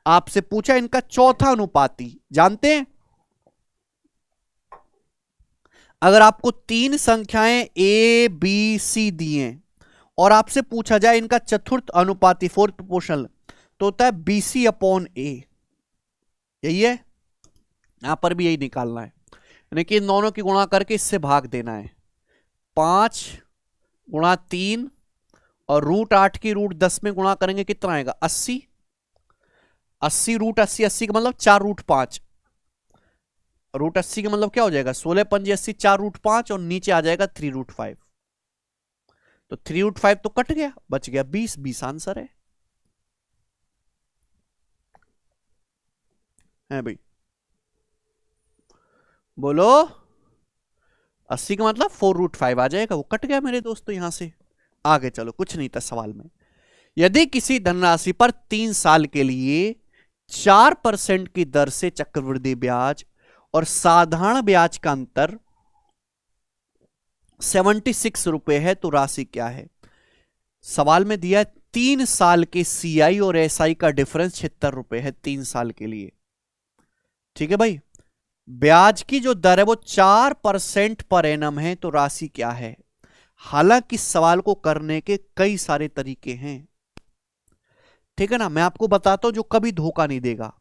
आपसे पूछा इनका चौथा अनुपाती जानते हैं? अगर आपको 3 संख्याएं A B C दी हैं और आपसे पूछा जाए इनका चतुर्थ अनुपाती, फोर्थ प्रोपोर्शनल, तो होता है BC/A। यही है, यहां पर भी यही निकालना है, यानी कि इन दोनों की गुणा करके इससे भाग देना है। 5 × 3 और √8 की √10 में गुणा करेंगे कितना आएगा? 80। 80 √80, 80 का मतलब 4√5, √80 का मतलब क्या हो जाएगा? 16 × 5 = 80, 4√5 और नीचे आ जाएगा 3√5। तो 3√5 तो कट गया, बच गया 20। 20 आंसर है भाई, बोलो। 80 का मतलब 4√5 आ जाएगा, वो कट गया मेरे दोस्तों। यहां से आगे चलो, कुछ नहीं था सवाल में। यदि किसी धनराशि पर 3 साल के लिए 4% की दर से चक्रवृद्धि ब्याज और साधारण ब्याज का अंतर 76 रुपए है, तो राशि क्या है? सवाल में दिया है 3 साल के CI और SI का डिफरेंस 76 रुपए है 3 साल के लिए। ठीक है भाई, ब्याज की जो दर है वो 4% पर एनम है, तो राशि क्या है? हालांकि सवाल को करने के कई सारे तरीके हैं, ठीक है ना। मैं आपको बताता हूं जो कभी धोखा नहीं देगा।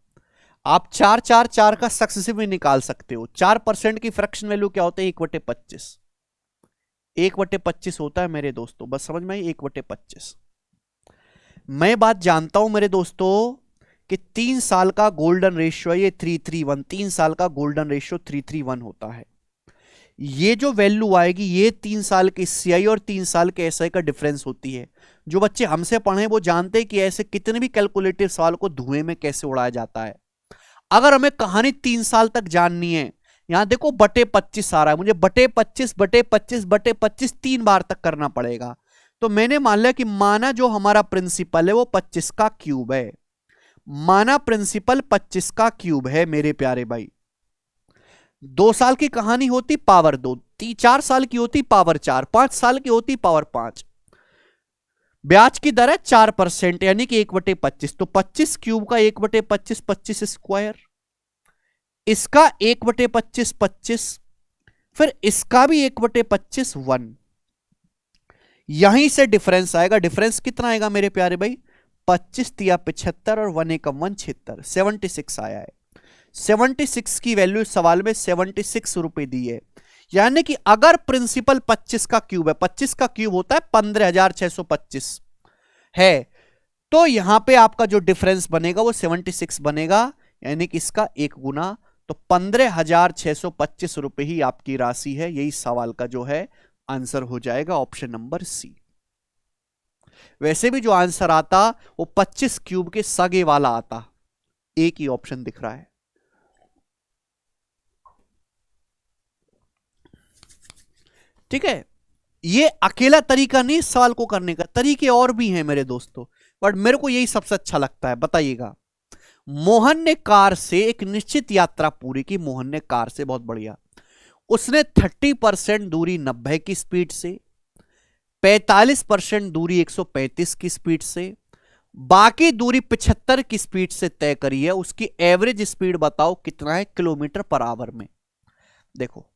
आप 4 का सक्सेसिव भी निकाल सकते हो। 4% की फ्रैक्शन वैल्यू क्या होता है? 1/25। 1/25 होता है मेरे दोस्तों, बस समझ में आई, 1/25। मैं बात जानता हूं मेरे दोस्तों कि 3 साल का गोल्डन रेशियो है ये 3:1, 3 साल का गोल्डन रेशियो 3:1 होता है। ये जो वैल्यू आएगी ये 3 साल के CI और 3 साल के SI का डिफरेंस होती है। जो बच्चे हमसे पढ़े वो जानते हैं कि ऐसे कितने भी कैलकुलेटिव सवाल को धुएं में कैसे उड़ाया जाता है। अगर हमें कहानी 3 साल तक जाननी है, यहां देखो /25 आ रहा है, मुझे /25 /25 /25 3 बार तक करना पड़ेगा। तो मैंने मान लिया कि माना जो हमारा प्रिंसिपल है वो 25 का क्यूब है, माना प्रिंसिपल 25 का क्यूब है मेरे प्यारे भाई। 2 साल की कहानी होती पावर 2, 4 साल की होती पावर 4, 5 साल की होती पावर 5। ब्याज की दर है 4% यानी कि 1/25। तो 25 क्यूब का 1/25 25 स्क्वायर, इसका 1/25 25, फिर इसका भी 1/25 1। यहीं से डिफरेंस आएगा। डिफरेंस कितना आएगा मेरे प्यारे भाई? 25 तिया 75 और 1 एकम 1 76, 76 आया है। 76 की वैल्यू सवाल में 76 रुपए दी है। यानी कि अगर प्रिंसिपल 25 का क्यूब है, 25 का क्यूब होता है 15,625 है, तो यहां पे आपका जो डिफरेंस बनेगा वो 76 बनेगा, यानी कि इसका 1 गुना। तो 15,625 रुपए ही आपकी राशि है। यही सवाल का जो है आंसर हो जाएगा, ऑप्शन नंबर सी। वैसे भी जो आंसर आता वो 25 क्यूब के सगे वाला आता। एक ही ऑप्शन दिख रहा है। ठीक है, ये अकेला तरीका नहीं सवाल को करने का, तरीके और भी हैं मेरे दोस्तों, बट मेरे को यही सबसे अच्छा लगता है। बताइएगा, मोहन ने कार से एक निश्चित यात्रा पूरी की। मोहन ने कार से, बहुत बढ़िया। उसने 30% दूरी 90 की स्पीड से, 45% दूरी 135 की स्पीड से, बाकी दूरी 75 की स्पीड से तय करी है। उसकी एवरेज स्पीड बताओ कितना है किलोमीटर पर आवर में। देखो,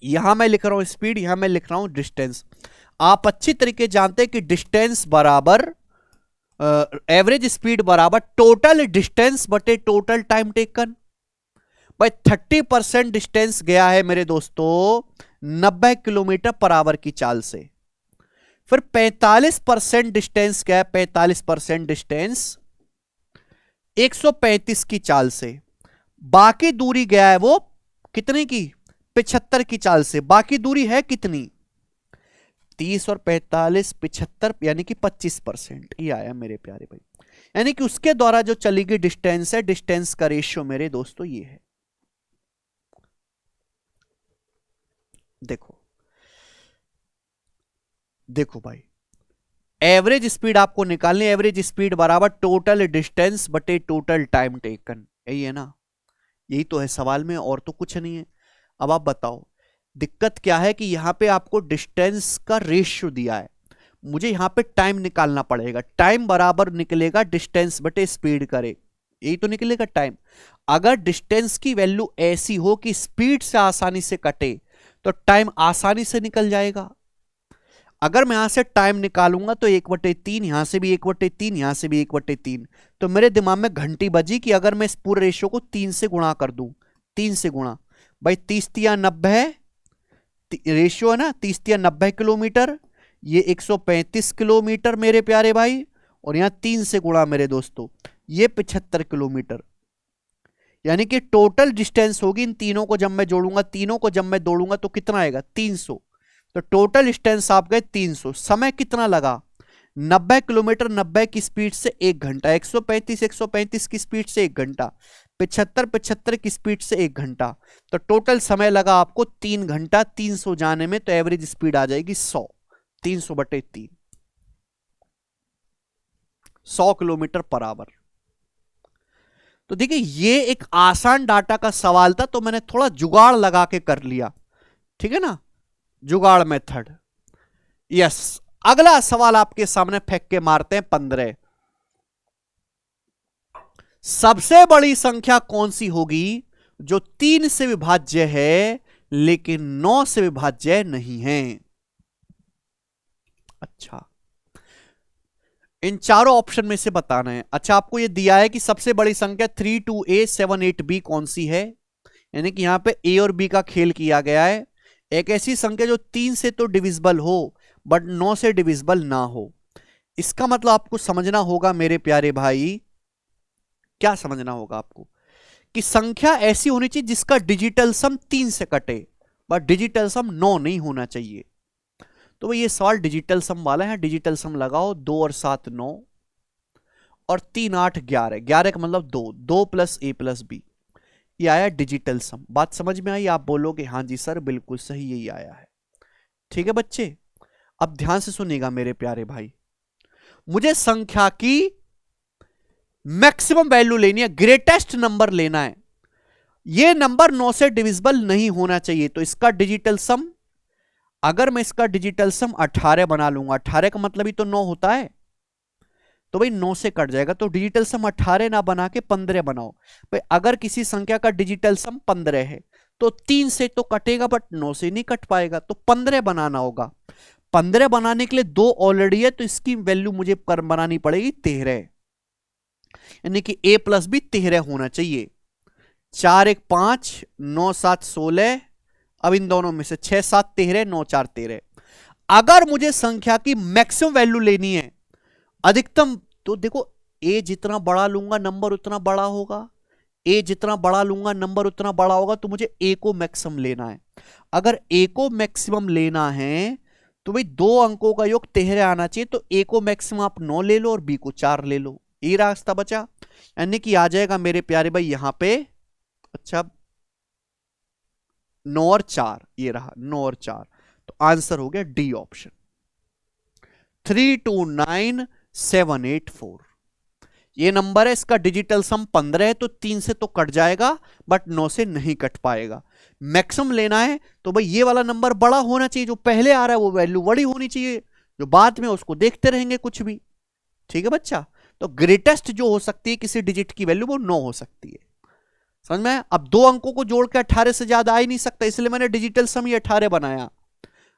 यहां मैं लिख रहा हूं स्पीड, यहां मैं लिख रहा हूं डिस्टेंस। आप अच्छी तरीके जानते हैं कि डिस्टेंस बराबर एवरेज स्पीड बराबर टोटल डिस्टेंस बटे टोटल टाइम टेकन। भाई 30% डिस्टेंस गया है मेरे दोस्तों 90 किलोमीटर पर आवर की चाल से। फिर 45% डिस्टेंस क्या है? 45% डिस्टेंस 135 की चाल से। बाकी दूरी गया है वो कितने की? 75 की चाल से। बाकी दूरी है कितनी? 30 और 45 75 यानी कि 25%। ये आया मेरे प्यारे भाई। यानी कि उसके द्वारा जो चली गई डिस्टेंस है, डिस्टेंस का रेशियो मेरे दोस्तों ये है। देखो देखो भाई, एवरेज स्पीड आपको निकालनी। एवरेज स्पीड बराबर टोटल डिस्टेंस बटे टोटल टाइम टेकन। यही है ना? यही तो है सवाल में, और तो कुछ नहीं है। अब आप बताओ दिक्कत क्या है कि यहां पे आपको डिस्टेंस का रेशियो दिया है, मुझे यहां पे टाइम निकालना पड़ेगा। टाइम बराबर निकलेगा डिस्टेंस बटे स्पीड करे, यही तो निकलेगा टाइम। अगर डिस्टेंस की वैल्यू ऐसी हो कि स्पीड से आसानी से कटे तो टाइम आसानी से निकल जाएगा। अगर मैं यहां से टाइम निकालूंगा तो 1/3, यहां से भी 1/3, यहां से भी 1/3। तो मेरे दिमाग में घंटी बजी कि अगर मैं इस पूरे रेशियो को 3 से गुणा कर दूं, 3 से गुणा, भाई 30 तिया 90 रेशियो है ना, 30 तिया 90 किलोमीटर, ये 135 किलोमीटर मेरे प्यारे भाई, और यहां 3 से गुणा मेरे दोस्तों, ये 75 किलोमीटर। यानी कि टोटल डिस्टेंस होगी इन तीनों को जब मैं जोड़ूंगा, तीनों को जब मैं दौड़ूंगा तो कितना आएगा? 300। तो टोटल डिस्टेंस आप गए 300। समय कितना लगा? 90 किलोमीटर 90 की स्पीड से 1 घंटा, 135 की स्पीड से 1 घंटा, 75 की स्पीड से 1 घंटा। तो टोटल समय लगा आपको 3 घंटा 300 जाने में। तो एवरेज स्पीड आ जाएगी 100, 300/3, 100 किलोमीटर पर आवर। तो देखिए ये एक आसान डाटा का सवाल था, तो मैंने थोड़ा जुगाड़ लगा के कर लिया। ठीक है ना, जुगाड़ मेथड। यस, अगला सवाल आपके सामने फेंक के मारते हैं 15। सबसे बड़ी संख्या कौन सी होगी जो 3 से विभाज्य है लेकिन 9 से विभाज्य नहीं है? अच्छा, इन चारों ऑप्शन में से बताना है। अच्छा, आपको यह दिया है कि सबसे बड़ी संख्या 32A 78B कौन सी है, यानी कि यहां पे A और B का खेल किया गया है। एक ऐसी संख्या जो 3 से तो डिविजिबल हो बट 9 से डिविजिबल ना हो। इसका मतलब आपको समझना होगा मेरे प्यारे भाई, क्या समझना होगा आपको कि संख्या ऐसी होनी चाहिए जिसका डिजिटल सम 3 से कटे, बट डिजिटल सम 9 नहीं होना चाहिए। तो ये सवाल डिजिटल सम वाला है। डिजिटल सम लगाओ, 2 और 7 9 और 3 8 11, 11 का मतलब 2, 2 + A + B, ये आया डिजिटल सम। बात समझ में आई? आप बोलोगे हाँ जी सर बिल्कुल सही, यही आया है। ठीक है बच्चे, अब ध्यान से सुनिएगा मेरे प्यारे भाई, मुझे संख्या की मैक्सिमम वैल्यू लेनी है, ग्रेटेस्ट नंबर लेना है। यह नंबर 9 से डिविजिबल नहीं होना चाहिए, तो इसका डिजिटल सम, अगर मैं इसका डिजिटल सम 18 बना लूंगा, 18 का मतलब ही तो 9 होता है, तो भाई 9 से कट जाएगा, तो डिजिटल सम 18 ना बना के 15 बनाओ। भाई अगर किसी संख्या का डिजिटल सम 15 है तो 3 से तो कटेगा, बट 9 से नहीं कट पाएगा, तो 15 बनाना होगा। 15 बनाने के लिए 2 ऑलरेडी है, तो इसकी वैल्यू मुझे बनानी पड़ेगी 13, यानी कि a प्लस भी 13 होना चाहिए। 4 1 5, 9 7 16, अब इन दोनों में से 6 7 13, 9 4 13। अगर मुझे संख्या की मैक्सिमम वैल्यू लेनी है, अधिकतम, तो देखो a जितना बड़ा लूंगा नंबर उतना बड़ा होगा, a जितना बड़ा लूंगा नंबर उतना बड़ा होगा, तो मुझे a को मैक्सिमम लेना है। अगर a को मैक्सिमम लेना है तो भाई 2 अंकों का योग 13 आना चाहिए, तो a को मैक्सिमम आप 9 ले लो और b को 4 ले लो, ये रास्ता बचा। यानी कि आ जाएगा मेरे प्यारे भाई यहां पे, अच्छा 9 और 4, ये रहा 9 और 4, तो आंसर हो गया डी ऑप्शन, 329784। ये नंबर है, इसका डिजिटल सम 15 है, तो 3 से तो कट जाएगा, बट 9 से नहीं कट पाएगा। मैक्सिमम लेना है तो भाई ये वाला नंबर बड़ा होना चाहिए, जो पहले आ रहा है वो वैल्यू बड़ी होनी चाहिए, जो बाद में उसको देखते रहेंगे कुछ भी। ठीक है बच्चा, तो ग्रेटेस्ट जो हो सकती है किसी डिजिट की वैल्यू वो 9 हो सकती है, समझ में? अब 2 अंकों को जोड़ के 18 से ज्यादा आ ही नहीं सकता, इसलिए मैंने डिजिटल सम ही 18 बनाया।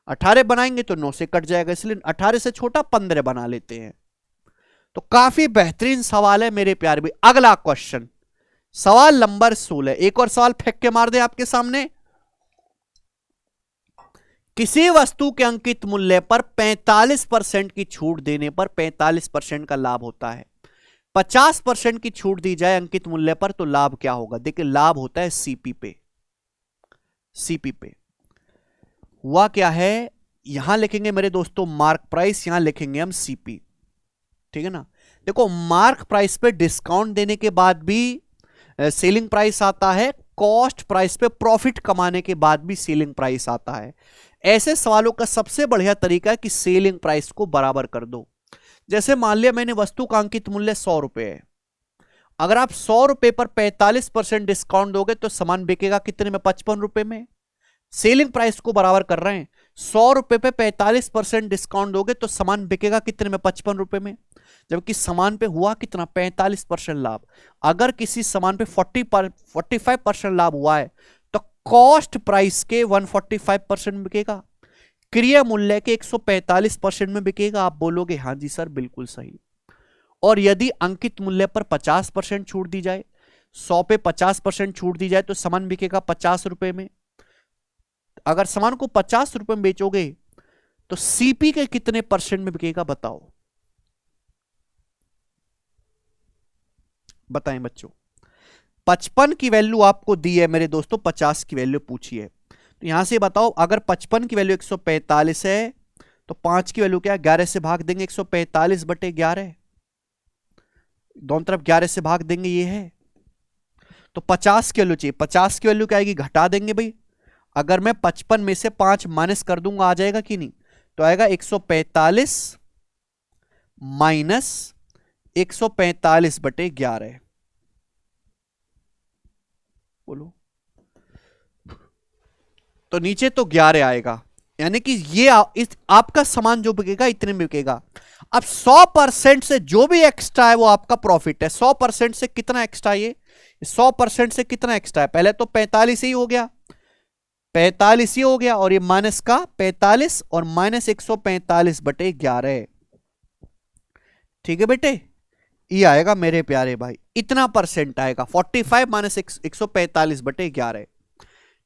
18 बनाएंगे तो 9 से कट जाएगा, इसलिए 18 से छोटा 15 बना लेते हैं। तो काफी बेहतरीन सवाल है मेरे प्यारे भाई। अगला क्वेश्चन, सवाल नंबर 16, एक और सवाल फेंक के मार दे आपके सामने। किसी वस्तु के अंकित मूल्य पर 45% की छूट देने पर 45% का लाभ होता है। 50% की छूट दी जाए अंकित मूल्य पर तो लाभ क्या होगा? देखिए लाभ होता है सीपी पे। सीपी पे हुआ क्या है, यहां लिखेंगे मेरे दोस्तों मार्क प्राइस, यहां लिखेंगे हम सीपी। ठीक है ना? देखो मार्क प्राइस पे डिस्काउंट देने के बाद भी सेलिंग प्राइस आता है, कॉस्ट प्राइस पे प्रॉफिट कमाने के बाद भी सेलिंग प्राइस आता है। ऐसे सवालों का सबसे बढ़िया तरीका है कि सेलिंग प्राइस को बराबर कर दो। जैसे मान लिया मैंने वस्तु का अंकित मूल्य 100 रुपए है, अगर आप 100 रुपए पर 45% डिस्काउंट दोगे तो सामान बिकेगा कितने में? 55 रुपए में। सेलिंग प्राइस को बराबर कर रहे हैं, 100 रुपए पे 45% डिस्काउंट दोगे तो सामान बिकेगा कितने में? 55 रुपए में। जबकि सामान पे हुआ कितना? 45% लाभ। अगर किसी सामान पे 45% लाभ हुआ है तो कॉस्ट प्राइस के 145% में बिकेगा, क्रिय मूल्य के 145% में बिकेगा। आप बोलोगे हाँ जी सर बिल्कुल सही। और यदि अंकित मूल्य पर 50% छूट दी जाए, 100 पे 50% छूट दी जाए तो सामान बिकेगा 50 रुपए में। अगर सामान को 50 रुपए में बेचोगे तो सीपी के कितने परसेंट में बिकेगा बताओ? बताएं बच्चों। 55 की वैल्यू आपको दी है मेरे दोस्तों, 50 की वैल्यू पूछी है, तो यहां से बताओ अगर 55 की वैल्यू 145 है तो 5 की वैल्यू क्या है? 11 से भाग देंगे, 145 बटे 11, दोनों तरफ 11 से भाग देंगे, ये है। तो 50 की वैल्यू चाहिए, 50 की वैल्यू क्या आएगी? घटा देंगे भाई। अगर मैं 55 में से 5 माइनस कर दूंगा आ जाएगा कि नहीं? तो आएगा 145 माइनस 145 बटे 11। बोलो, तो नीचे तो 11 आएगा, यानी कि ये इस आपका सामान जो बिकेगा इतने में बिकेगा। अब 100% से जो भी एक्स्ट्रा है वो आपका प्रॉफिट है। 100% से कितना एक्स्ट्रा? ये 100% से कितना एक्स्ट्रा है? पहले तो 45 ही हो गया, 45 ही हो गया, और ये माइनस का 45 और माइनस 145 बटे 11। ठीक है बेटे, ये आएगा मेरे प्यारे भाई, इतना परसेंट आएगा 45 माइनस 145 बटे 11।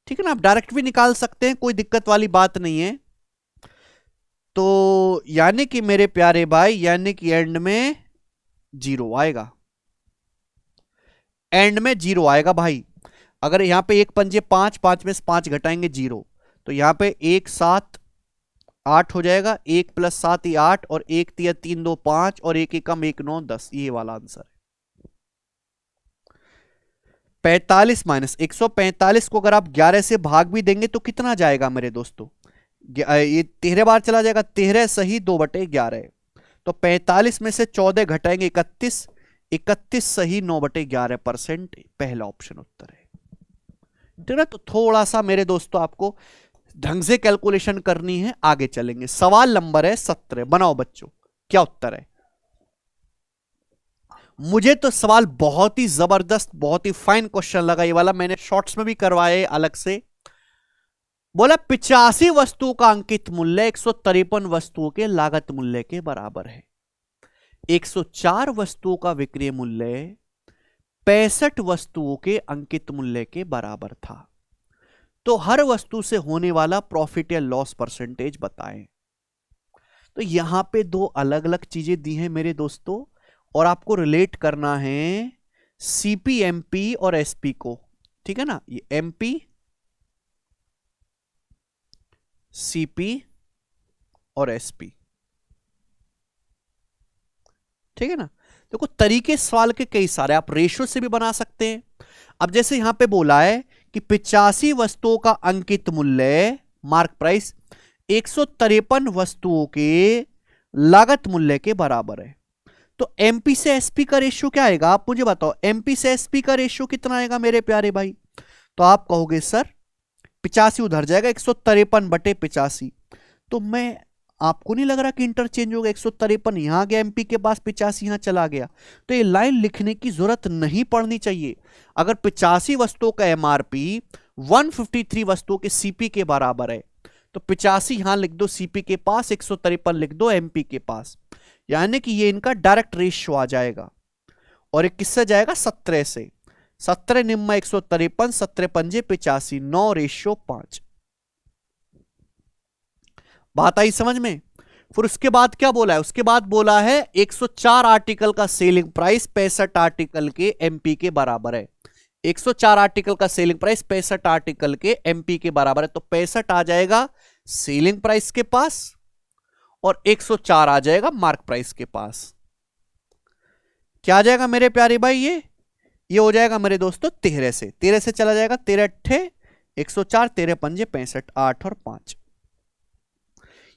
ठीक है ना? आप डायरेक्ट भी निकाल सकते हैं, कोई दिक्कत वाली बात नहीं है। तो यानी कि मेरे प्यारे भाई, यानी कि एंड में 0 आएगा, एंड में 0 आएगा भाई। अगर यहां पे एक पंजे 5, 5 में से 5 घटाएंगे 0, तो यहां पे 1 7 8 हो जाएगा, 1 + 7 ही 8, और 1 3 3 2 5, और 1 1 1 9 10, ये वाला आंसर है। 45 माइनस 145 को अगर आप 11 से भाग भी देंगे तो कितना जाएगा मेरे दोस्तों? ये 13 बार चला जाएगा, 13 सही 2/11। तो 45 में से 14 घटाएंगे 31, 31 सही 9/11%। पहला ऑप्शन उत्तर है। ठीक है, तो थोड़ा सा मेरे दोस्तों आपको ढंग से कैलकुलेशन करनी है, आगे चलेंगे। सवाल नंबर है 17, बनाओ बच्चों क्या उत्तर है। मुझे तो सवाल बहुत ही जबरदस्त, बहुत ही फाइन क्वेश्चन लगा ये वाला, मैंने शॉर्ट्स में भी करवाए अलग से। बोला 85 वस्तुओं का अंकित मूल्य 153 वस्तुओं के लागत मूल्य के बराबर है। 104 वस्तुओं का विक्रय मूल्य 65 वस्तुओं के अंकित मूल्य के बराबर था। तो हर वस्तु से होने वाला प्रॉफिट या लॉस परसेंटेज बताएं। तो यहां पे दो अलग अलग चीजें दी हैं मेरे दोस्तों, और आपको रिलेट करना है सीपी, एमपी और एसपी को। ठीक है ना, ये एमपी, सीपी और एसपी। ठीक है ना। देखो तरीके सवाल के कई सारे, आप रेशो से भी बना सकते हैं। अब जैसे यहां पे बोला है कि 85 वस्तुओं का अंकित मूल्य मार्क प्राइस 153 वस्तुओं के लागत मूल्य के बराबर है। तो एमपी से एसपी का रेशियो क्या आएगा, आप मुझे बताओ। एमपी से एसपी का रेशियो कितना आएगा मेरे प्यारे भाई। तो आप कहोगे सर 85 उधर जाएगा, 153/85। तो मैं, आपको नहीं लग रहा कि इंटरचेंज होगा, 153 यहां गया एमपी के पास, 85 यहां चला गया। तो ये लाइन लिखने की जरूरत नहीं पड़नी चाहिए। अगर 85 वस्तुओं का एमआरपी 153 वस्तुओं के सीपी के बराबर है, तो 85 यहां लिख दो सीपी के पास, 153 लिख दो एमपी के पास, यानी कि ये इनका डायरेक्ट रेशियो आ जाएगा। और ये किससे जाएगा, 17 से। 17 निम्मा 153, 17 पंजे 85, 9:5। बात आई समझ में। फिर उसके बाद क्या बोला है, उसके बाद बोला है 104 आर्टिकल का सेलिंग प्राइस 65 आर्टिकल के एमपी के बराबर है। 104 आर्टिकल का सेलिंग प्राइस 65 आर्टिकल के एमपी के बराबर है। तो 65 आ जाएगा सेलिंग प्राइस के पास और 104 आ जाएगा मार्क प्राइस के पास। क्या आ जाएगा मेरे प्यारे भाई, ये हो जाएगा मेरे दोस्तों 13 से। 13 से चला जाएगा, 13 अट्ठे 104, 13 पंजे 65, 8 और 5,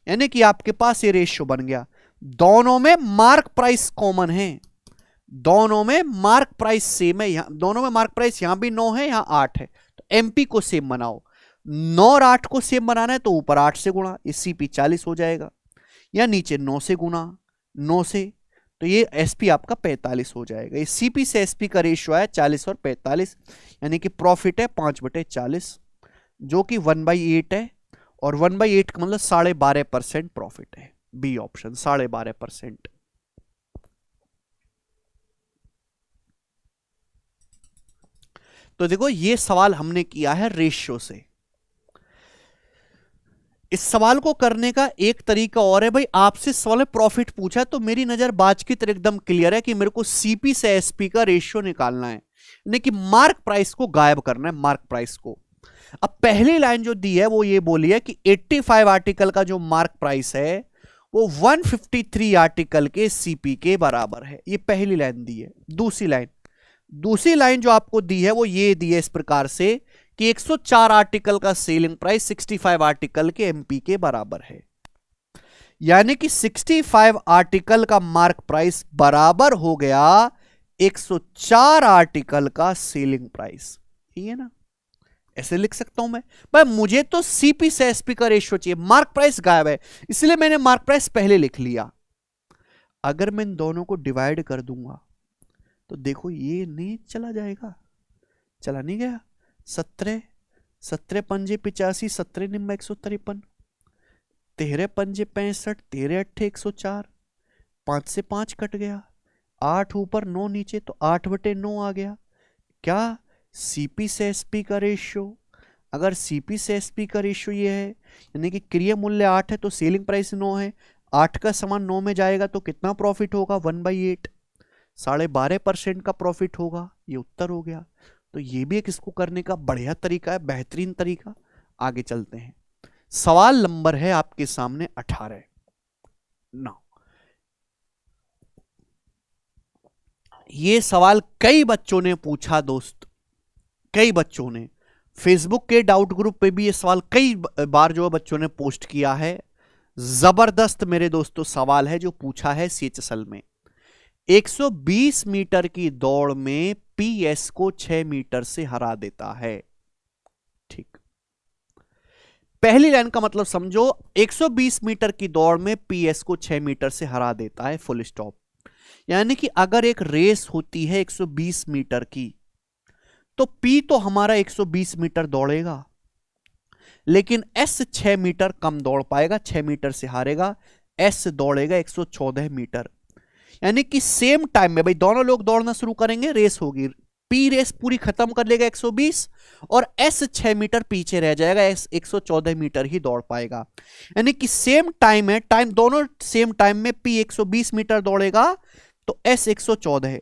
यानी कि आपके पास ये रेशियो बन गया। दोनों में मार्क प्राइस कॉमन है, दोनों में मार्क प्राइस सेम है। यहां दोनों में मार्क प्राइस, यहां भी 9 है यहां 8 है। तो एमपी को सेम बनाओ। 9 और 8 को सेम बनाना है तो ऊपर 8 से गुणा, ये सीपी 40 हो जाएगा, या नीचे 9 से गुणा 9 से, तो ये एसपी आपका 45 हो जाएगा। ये सीपी से एसपी का रेशियो है 40 और 45, यानी कि प्रॉफिट है 5/40, जो कि 1/8 है। और 1/8 का मतलब 12.5% प्रॉफिट है। B option 12.5%। तो देखो ये सवाल हमने किया है रेशियो से। इस सवाल को करने का एक तरीका और है भाई, आपसे सवाल में प्रॉफिट पूछा तो मेरी नजर बाज की तरह एकदम क्लियर है कि मेरे को सीपी से एसपी का रेशियो निकालना है, यानी कि मार्क प्राइस को गायब करना है, मार्क प्राइस को। अब पहली लाइन जो दी है वो ये बोली है कि 85 आर्टिकल का जो मार्क प्राइस है वो 153 आर्टिकल के सीपी के बराबर है। ये पहली लाइन दी है। दूसरी लाइन जो आपको दी है वो ये दी है इस प्रकार से कि 104 आर्टिकल का सेलिंग प्राइस 65 आर्टिकल के एमपी के बराबर है, यानी कि 65 आर्टिकल का मार्क प्राइस बराबर हो गया 104 आर्टिकल का सेलिंग प्राइस। ठीक है ना, ऐसे लिख सकता हूं मैं भाई। मुझे तो सीपी से एसपी का रेशियो चाहिए, मार्क प्राइस गायब है, इसलिए मैंने मार्क प्राइस पहले लिख लिया। अगर मैं इन दोनों को डिवाइड कर दूंगा तो देखो ये नहीं चला जाएगा, चला नहीं गया। 17 पंजे 85, 17 निम्मा 153, 13 पंजे 65, 13 अट्ठे 104, 5 से 5 कट गया, 8 ऊपर 9 नीचे, तो 8/9 आ गया। क्या सीपी से एसपी का रेशियो, अगर सीपी से एसपी का रेशियो ये है, यानी कि क्रिय मूल्य 8 है तो सेलिंग प्राइस 9 है, 8 का समान 9 में जाएगा तो कितना प्रॉफिट होगा, 1/8, 12.5% का प्रॉफिट होगा। ये उत्तर हो गया। तो ये भी एक इसको करने का बढ़िया तरीका है, बेहतरीन तरीका। आगे चलते हैं। सवाल नंबर है आपके सामने 18। नाउ ये सवाल कई बच्चों ने पूछा दोस्त, कई बच्चों ने। फेसबुक के डाउट ग्रुप पे भी ये सवाल कई बार जो बच्चों ने पोस्ट किया है। जबरदस्त मेरे दोस्तों सवाल है जो पूछा है सीएचएसएल में। 120 मीटर की दौड़ में पीएस को 6 मीटर से हरा देता है। ठीक, पहली लाइन का मतलब समझो, 120 मीटर की दौड़ में पीएस को 6 मीटर से हरा देता है, फुल स्टॉप। यानी कि अगर एक रेस होती है 120 मीटर की, तो पी तो हमारा 120 मीटर दौड़ेगा, लेकिन एस 6 मीटर कम दौड़ पाएगा, 6 मीटर से हारेगा। एस दौड़ेगा 114 मीटर। यानी कि सेम टाइम में भाई दोनों लोग दौड़ना शुरू करेंगे, रेस होगी, पी रेस पूरी खत्म कर लेगा 120, और एस 6 मीटर पीछे रह जाएगा, एस 114 मीटर ही दौड़ पाएगा। यानी कि सेम टाइम है, टाइम दोनों सेम टाइम में, पी 120 मीटर दौड़ेगा तो एस 114 है।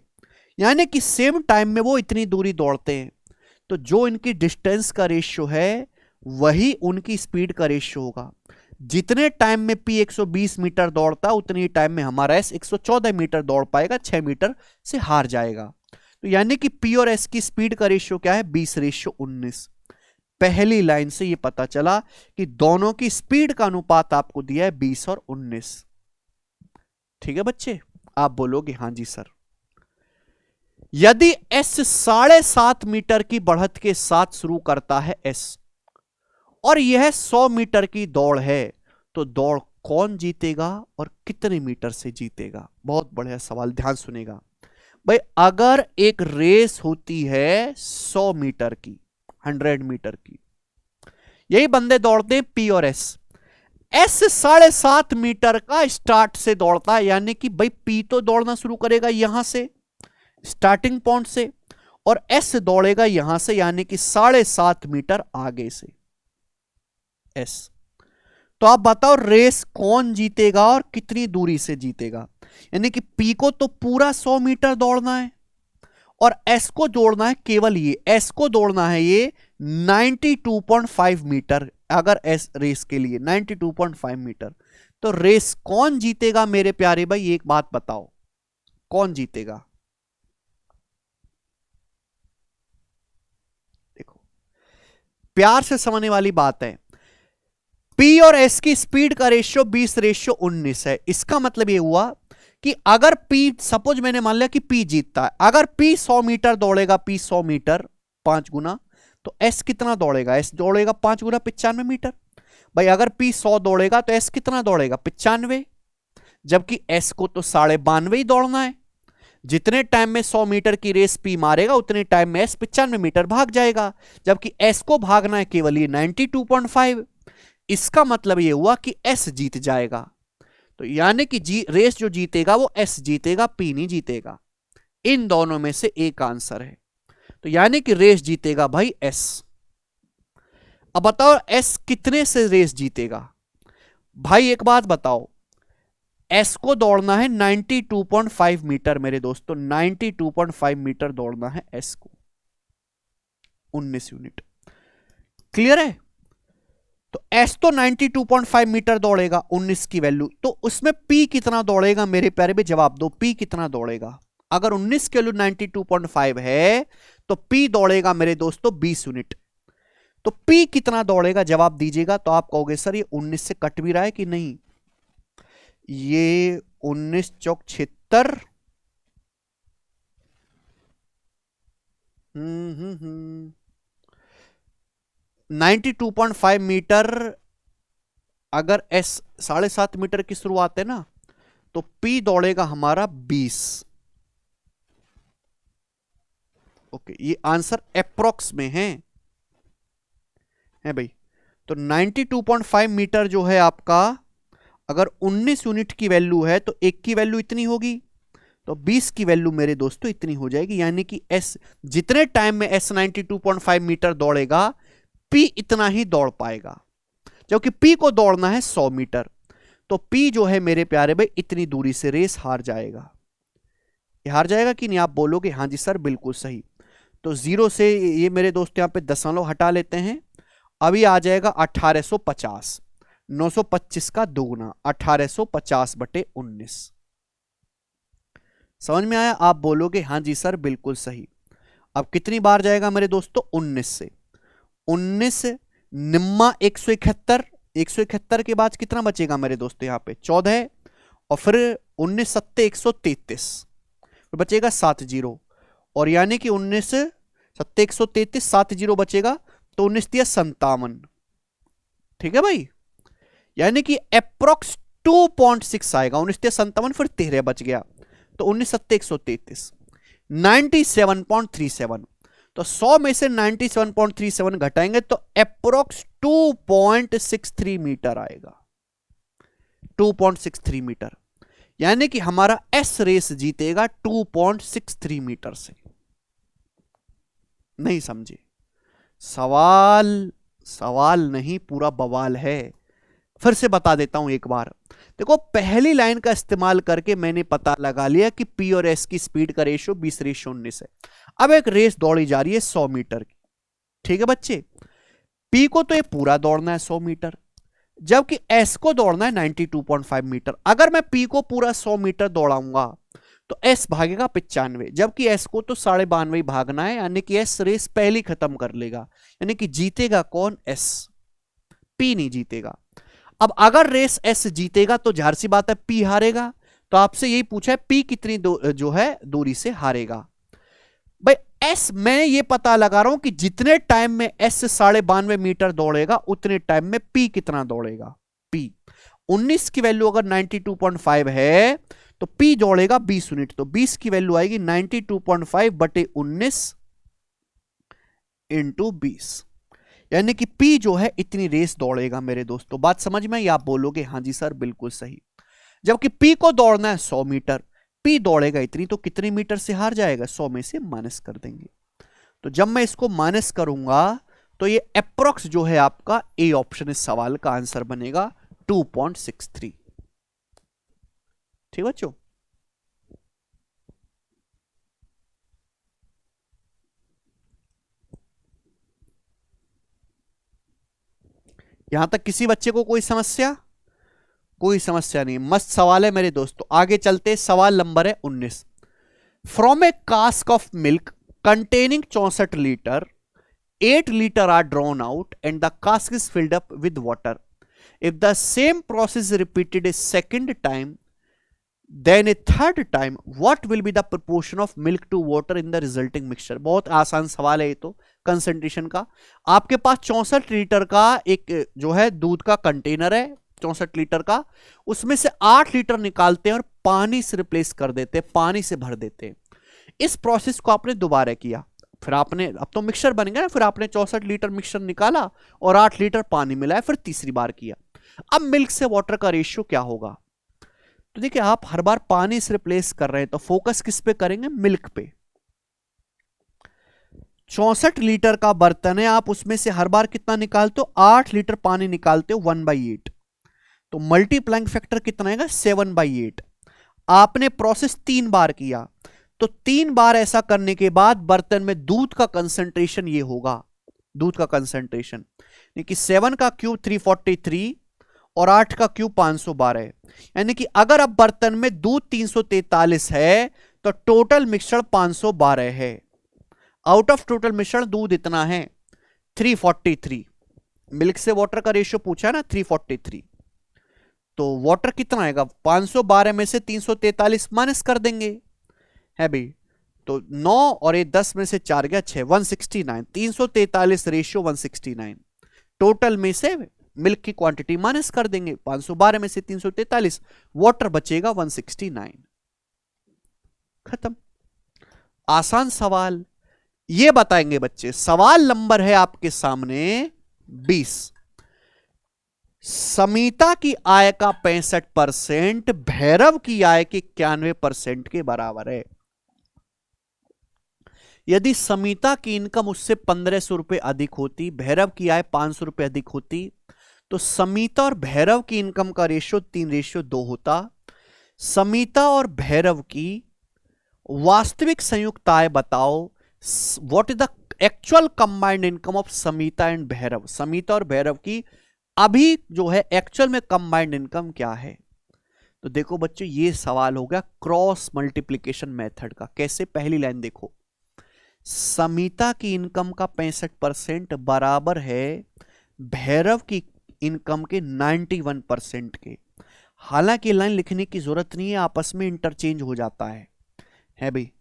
यानी कि सेम टाइम में वो इतनी दूरी दौड़ते हैं, तो जो इनकी डिस्टेंस का रेशियो है वही उनकी स्पीड का रेशियो होगा। जितने टाइम में पी 120 मीटर दौड़ता उतनी टाइम में हमारा एस 114 मीटर दौड़ पाएगा, 6 मीटर से हार जाएगा। तो यानी कि पी और एस की स्पीड का रेशियो क्या है, 20:19। पहली लाइन से ये पता चला कि दोनों की स्पीड का अनुपात आपको दिया है 20 और 19। ठीक है बच्चे, आप बोलोगे हां जी सर। यदि एस 7.5 मीटर की बढ़त के साथ शुरू करता है एस, और यह 100 मीटर की दौड़ है, तो दौड़ कौन जीतेगा और कितने मीटर से जीतेगा? बहुत बढ़िया सवाल, ध्यान सुनेगा भाई। अगर एक रेस होती है 100 मीटर की, 100 मीटर की, यही बंदे दौड़ते हैं पी और एस। एस 7.5 मीटर का स्टार्ट से दौड़ता है, यानी कि भाई पी तो दौड़ना शुरू करेगा यहां से, स्टार्टिंग पॉइंट से, और एस दौड़ेगा यहां से, यानी कि 7.5 मीटर आगे से एस। तो आप बताओ रेस कौन जीतेगा और कितनी दूरी से जीतेगा? यानी कि पी को तो पूरा 100 मीटर दौड़ना है, और एस को दौड़ना है केवल ये, एस को दौड़ना है ये 92.5 मीटर। अगर एस रेस के लिए 92.5 मीटर, तो रेस कौन जीतेगा मेरे प्यारे भाई? एक बात बताओ, कौन जीतेगा? देखो, प्यार से समझने वाली बात है। पी और एस की स्पीड का रेशियो 20:19 है। इसका मतलब ये हुआ कि अगर पी, सपोज मैंने मान लिया कि पी जीतता है, अगर पी 100 मीटर दौड़ेगा, पी 100 मीटर 5 गुना, तो एस कितना दौड़ेगा? एस दौड़ेगा 5 गुना 95 मीटर। भाई अगर पी 100 दौड़ेगा तो एस कितना दौड़ेगा? 95, जबकि एस को तो 92.5 ही दौड़ना है। जितने टाइम में 100 मीटर की रेस पी मारेगा, उतने टाइम में एस 95 मीटर भाग जाएगा, जबकि एस को भागना है केवल ये 92.5। इसका मतलब ये हुआ कि एस जीत जाएगा। तो यानी कि रेस जो जीतेगा वो एस जीतेगा, पी नहीं जीतेगा। इन दोनों में से एक आंसर है। तो यानी कि रेस जीतेगा भाई एस। अब बताओ एस कितने से रेस जीतेगा? भाई एक बात बताओ, एस को दौड़ना है 92.5 मीटर मेरे दोस्तों, 92.5 मीटर दौड़ना है एस को, 19 यूनिट। क्लियर है? तो एस तो 92.5 मीटर दौड़ेगा, 19 की वैल्यू, तो उसमें पी कितना दौड़ेगा मेरे प्यारे भी? जवाब दो, पी कितना दौड़ेगा? अगर 19 की वैल्यू 92.5 है तो पी दौड़ेगा मेरे दोस्तों 20 यूनिट। तो पी कितना दौड़ेगा जवाब दीजिएगा। तो आप कहोगे सर ये 19 से कट भी रहा है कि नहीं? ये 19 चौक 76, 92.5 मीटर। अगर एस 7.5 मीटर की शुरुआत है ना, तो पी दौड़ेगा हमारा 20। ओके, ये आंसर अप्रोक्स में है भाई। तो 92.5 मीटर जो है आपका, अगर 19 यूनिट की वैल्यू है तो एक की वैल्यू इतनी होगी, तो 20 की वैल्यू मेरे दोस्तों इतनी हो जाएगी। यानी कि एस जितने टाइम में एस 92.5 मीटर दौड़ेगा, पी इतना ही दौड़ पाएगा, जबकि पी को दौड़ना है 100 मीटर। तो पी जो है मेरे प्यारे भाई इतनी दूरी से रेस हार जाएगा। हार जाएगा कि नहीं? आप बोलोगे हां जी सर बिल्कुल सही। तो 0 से ये मेरे दोस्त यहां पे दशमलव हटा लेते हैं, अभी आ जाएगा 1850। 925 का दोगुना 1850/19। समझ में आया? आप बोलोगे हां जी सर बिल्कुल सही। अब कितनी बार जाएगा मेरे दोस्तों? 19 से। 19 निम्मा 171, 171 के बाद कितना बचेगा मेरे दोस्तों यहाँ पे 14, और फिर 19 सत्ते 133, फिर बचेगा 7 जीरो, और यानी कि 19 सत्ते 133, 7 जीरो बचेगा, तो 19 दिया 57। ठीक है भाई, यानी कि अप्रोक्स 2.6 आएगा, 19 दिया 57, फिर 13 बच गया, तो 19 सत्ते 133, 97.37। तो 100 में से 97.37 घटाएंगे तो अप्रोक्स 2.63 मीटर आएगा, 2.63 मीटर, यानी कि हमारा एस रेस जीतेगा 2.63 मीटर से। नहीं समझे? सवाल नहीं, पूरा बवाल है। फिर से बता देता हूं एक बार। देखो, पहली लाइन का इस्तेमाल करके मैंने पता लगा लिया कि पी और एस की स्पीड का रेशियो 20:19 है। अब एक रेस दौड़ी जा रही है 100 मीटर की। ठीक है बच्चे, पी को तो ये पूरा दौड़ना है 100 मीटर, जबकि एस को दौड़ना है 92.5 मीटर। अगर मैं पी को पूरा 100 मीटर दौड़ाऊंगा तो एस भागेगा 95, जबकि एस को तो 92.5 भागना है, यानी कि एस रेस पहली खत्म कर लेगा, यानी कि जीतेगा कौन? एस, पी नहीं जीतेगा। अब अगर रेस एस जीतेगा तो जाहिर सी बात है पी हारेगा। तो आपसे यही पूछा है पी कितनी जो है दूरी से हारेगा। भाई एस मैं ये पता लगा रहा हूं कि जितने टाइम में एस 92.5 मीटर दौड़ेगा उतने टाइम में पी कितना दौड़ेगा। पी 19 की वैल्यू अगर 92.5 है तो पी दौड़ेगा 20 यूनिट, तो 20 की वैल्यू आएगी 92.5 बटे 19 इंटू 20, यानी कि पी जो है इतनी रेस दौड़ेगा मेरे दोस्तों। बात समझ में आई? आप बोलोगे हाँ जी सर बिल्कुल सही। जबकि पी को दौड़ना है 100 मीटर, पी दौड़ेगा इतनी, तो कितनी मीटर से हार जाएगा? 100 में से माइनस कर देंगे। तो जब मैं इसको माइनस करूंगा तो ये अप्रोक्स जो है आपका ए ऑप्शन इस सवाल का आंसर बनेगा 2.63। ठीक बच्चों, यहां तक किसी बच्चे को कोई समस्या? कोई समस्या नहीं, मस्त सवाल है मेरे दोस्तों। आगे चलते, सवाल नंबर है 19। From a cask of milk containing 64 litre, 8 litre are drawn out and the cask is filled up with water. If the same process repeated a second time then a third time what will be the proportion of milk to water in the resulting mixture। बहुत आसान सवाल है ये तो, concentration का। आपके पास 64 litre का एक जो है दूध का कंटेनर है, 64 लीटर का, उसमें से 8 लीटर निकालते हैं और पानी से रिप्लेस कर देते हैं, पानी से भर देते हैं। इस प्रोसेस को आपने दोबारा किया, फिर आपने, अब तो मिक्सचर बन गया ना, फिर आपने 64 लीटर मिक्सचर निकाला और 8 लीटर पानी मिलाया, फिर तीसरी बार किया। अब मिल्क से वाटर का रेशियो क्या होगा? तो देखिए, आप हर बार पानी से रिप्लेस कर रहे हैं तो फोकस किस पे करेंगे? मिल्क पे। 64 लीटर का बर्तन है, आप उसमें से हर बार कितना निकालते हो? 8 लीटर पानी निकालते हो 1/8, तो मल्टीप्लाइंग फैक्टर कितना आएगा? 7/8। आपने प्रोसेस 3 बार किया, तो 3 बार ऐसा करने के बाद बर्तन में दूध का कंसंट्रेशन ये होगा, दूध का कंसंट्रेशन, यानी कि 7 का क्यूब 343 और 8 का क्यूब 512 है, यानी कि अगर अब बर्तन में दूध 343 है तो टोटल मिश्रण 512 है। आउट ऑफ टोटल मिश्रण दूध इतना है 343, मिल्क से वाटर का रेशियो पूछा ना 343, तो वाटर कितना आएगा? 512 में से 343 माइनस कर देंगे, है भाई, तो 9 और ये 10 में से 4 गया 6, 169, 343 रेशियो 169। टोटल में से मिल्क की क्वांटिटी माइनस कर देंगे, 512 में से 343, वाटर बचेगा 169। खत्म। आसान सवाल। ये बताएंगे बच्चे, सवाल नंबर है आपके सामने 20। समीता की आय का 65% भैरव की आय के 91% के बराबर है। यदि समीता की इनकम उससे 1500 रुपए अधिक होती, भैरव की आय 500 रुपए अधिक होती, तो समीता और भैरव की इनकम का रेशियो 3:2 होता। समीता और भैरव की वास्तविक संयुक्त आय बताओ। What is the actual combined income of Samita and Bhairav. Samita और भैरव की अभी जो है एक्चुअल में कंबाइंड इनकम क्या है? तो देखो बच्चों, ये सवाल हो गया क्रॉस मल्टीप्लीकेशन मेथड का। कैसे? पहली लाइन देखो, समिता की इनकम का 65% बराबर है भैरव की इनकम के 91% के। हालांकि लाइन लिखने की जरूरत नहीं है, आपस में इंटरचेंज हो जाता है भाई।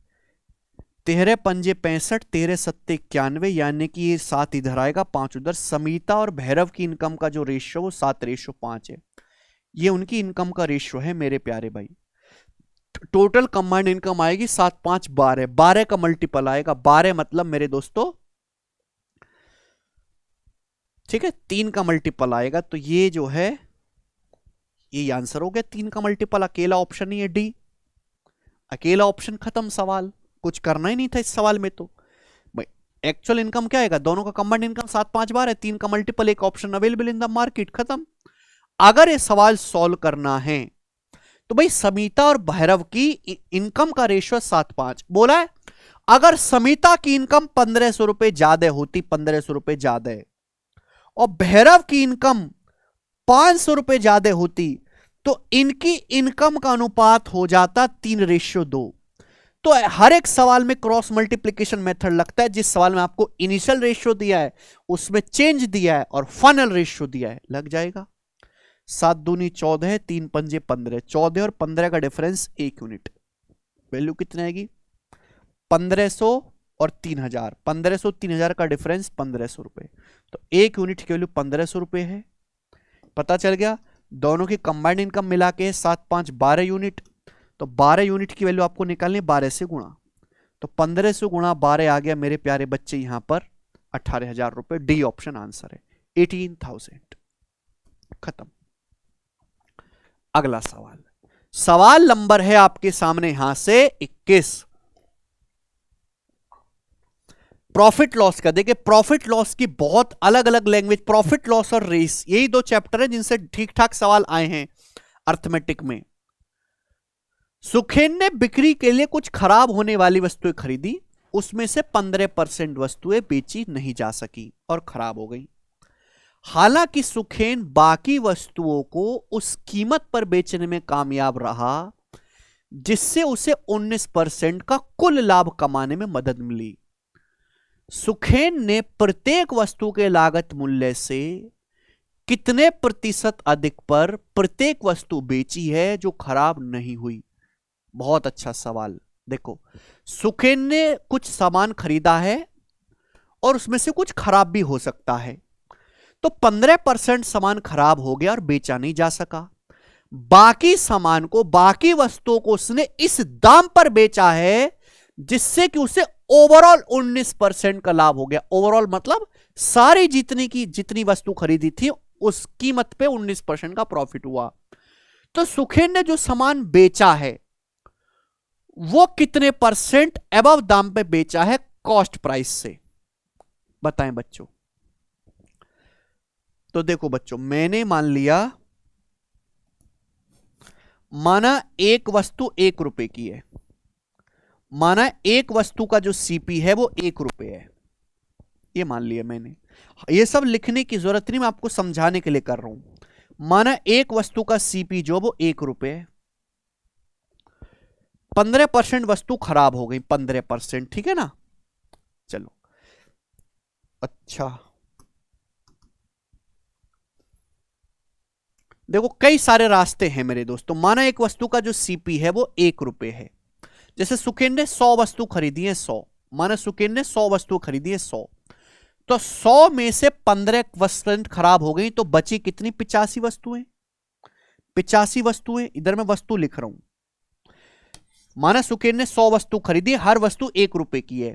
13 पंजे 65, 13 सत्ते 91, यानी कि ये 7 इधर आएगा 5 उधर। समिता और भैरव की इनकम का जो रेशियो वो 7:5 है। ये उनकी इनकम का रेशियो है मेरे प्यारे भाई। टोटल कंबाइंड इनकम आएगी 7 5 12, 12 का मल्टीपल आएगा। 12 मतलब मेरे दोस्तों, ठीक है, 3 का मल्टीपल आएगा। तो ये जो है ये आंसर हो गया 3 का मल्टीपल। अकेला ऑप्शन ही है डी, अकेला ऑप्शन, खत्म सवाल। कुछ करना ही नहीं था इस सवाल में। तो भाई एक्चुअल इनकम क्या आएगा, दोनों का कंबाइंड इनकम 7 5 12 है, 3 का मल्टीपल, एक option available in the market, खत्म। अगर ये सवाल सॉल्व करना है तो भाई समिता और भैरव की इनकम का रेशियो 7 5 बोला है। अगर समिता की इनकम 1500 रुपए ज्यादा होती, 1500 रुपए ज्यादा है, और भैरव की इनकम 500 रुपए ज्यादा होती, तो इनकी इनकम का अनुपात हो जाता 3:2। तो हर एक सवाल में क्रॉस मल्टीप्लीकेशन मेथड लगता है। जिस सवाल में आपको इनिशियल रेशियो दिया है उसमें चेंज दिया है और फाइनल रेशियो दिया है, लग जाएगा। 7 दूनी 14, 3 पंजे 15, 14 और 15 का डिफरेंस 1 यूनिट। वैल्यू कितनी आएगी, 1500 और 3000, 1500 3000 का डिफरेंस 1500 रुपए। तो 1 यूनिट की वैल्यू 1500 रुपए है। पता चल गया। दोनों की कंबाइंड इनकम मिला के 7 5 12 यूनिट। तो 12 यूनिट की वैल्यू आपको निकालनी 12 से गुणा। तो 1500 गुणा 12 आ गया मेरे प्यारे बच्चे यहां पर 18,000 रुपए। डी ऑप्शन आंसर है, 18,000, खत्म। अगला सवाल, सवाल नंबर है आपके सामने यहां से 21। प्रॉफिट लॉस का। देखिए प्रॉफिट लॉस की बहुत अलग अलग लैंग्वेज, प्रॉफिट लॉस और रेस, यही 2 चैप्टर हैं जिनसे ठीक ठाक सवाल आए हैं अर्थमेटिक में। सुखेन ने बिक्री के लिए कुछ खराब होने वाली वस्तुएं खरीदी, उसमें से 15% वस्तुएं बेची नहीं जा सकी और खराब हो गई। हालांकि सुखेन बाकी वस्तुओं को उस कीमत पर बेचने में कामयाब रहा जिससे उसे 19% का कुल लाभ कमाने में मदद मिली। सुखेन ने प्रत्येक वस्तु के लागत मूल्य से कितने प्रतिशत अधिक पर प्रत्येक वस्तु बेची है जो खराब नहीं हुई। बहुत अच्छा सवाल। देखो सुखेन ने कुछ सामान खरीदा है और उसमें से कुछ खराब भी हो सकता है, तो 15% सामान खराब हो गया और बेचा नहीं जा सका। बाकी सामान को, बाकी वस्तुओं को उसने इस दाम पर बेचा है जिससे कि उसे ओवरऑल 19% का लाभ हो गया। ओवरऑल मतलब सारी जितनी वस्तु खरीदी थी उस कीमत पे 19% का प्रॉफिट हुआ। तो सुखेन ने जो सामान बेचा है वो कितने परसेंट अबव दाम पे बेचा है कॉस्ट प्राइस से, बताएं बच्चों। तो देखो बच्चों, मैंने मान लिया, माना एक वस्तु 1 रुपए की है, माना एक वस्तु का जो सीपी है वो 1 रुपए है, ये मान लिया मैंने। ये सब लिखने की जरूरत नहीं, मैं आपको समझाने के लिए कर रहा हूं। माना एक वस्तु का सीपी जो वो 1 रुपए है, 15% वस्तु खराब हो गई, 15%, ठीक है ना। चलो अच्छा, देखो कई सारे रास्ते हैं मेरे दोस्तों। माना एक वस्तु का जो सीपी है वो 1 रुपए है। जैसे सुखेन ने 100 वस्तु खरीदी है, 100, माना सुखेन ने 100 वस्तु खरीदी है 100, तो 100 में से 15% खराब हो गई, तो बची कितनी, 85 वस्तुएं। 85 वस्तुएं, इधर मैं वस्तु लिख रहा हूं। माना सुखेन ने 100 वस्तु खरीदी, हर वस्तु 1 रुपए की है,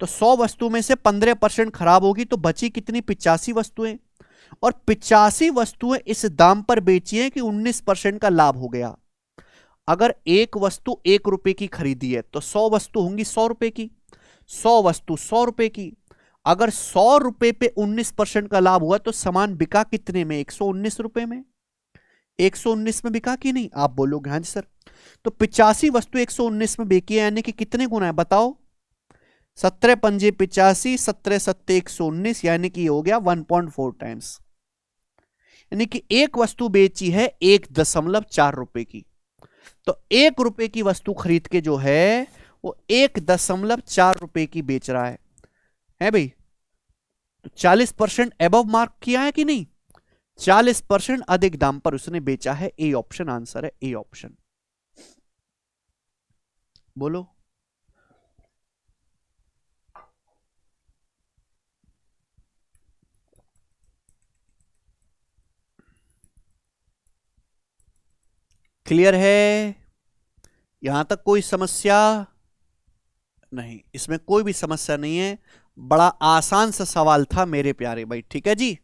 तो 100 वस्तु में से 15% खराब होगी, तो बची कितनी, 85 वस्तुएं। और 85 वस्तुएं इस दाम पर बेची है कि 19% का लाभ हो गया। अगर एक वस्तु 1 रुपए की खरीदी है तो 100 वस्तु होंगी 100 रुपए की, 100 वस्तु 100 रुपए की। अगर 100 रुपए पे 19% का लाभ हुआ तो सामान बिका कितने में, 119 रुपए में। 119 में बिका कि नहीं, आप बोलोगे हाँ जी सर। तो 85 वस्तु 119 में बिकी है, यानी कि कितने गुना है बताओ, 17 पंजे 85, 17 सत्ते 119, यानी कि हो गया 1.4 टाइम्स। यानी कि एक वस्तु बेची है 1.4 रुपए की, तो 1 रुपए की वस्तु खरीद के जो है वो 1.4 रुपए की बेच रहा है भाई। तो 40% एबव मार्क किया है कि नहीं? 40% अधिक दाम पर उसने बेचा है। ए ऑप्शन आंसर है, ए ऑप्शन। बोलो। क्लियर है? यहां तक कोई समस्या नहीं, इसमें कोई भी समस्या नहीं है। बड़ा आसान सा सवाल था मेरे प्यारे भाई, ठीक है जी।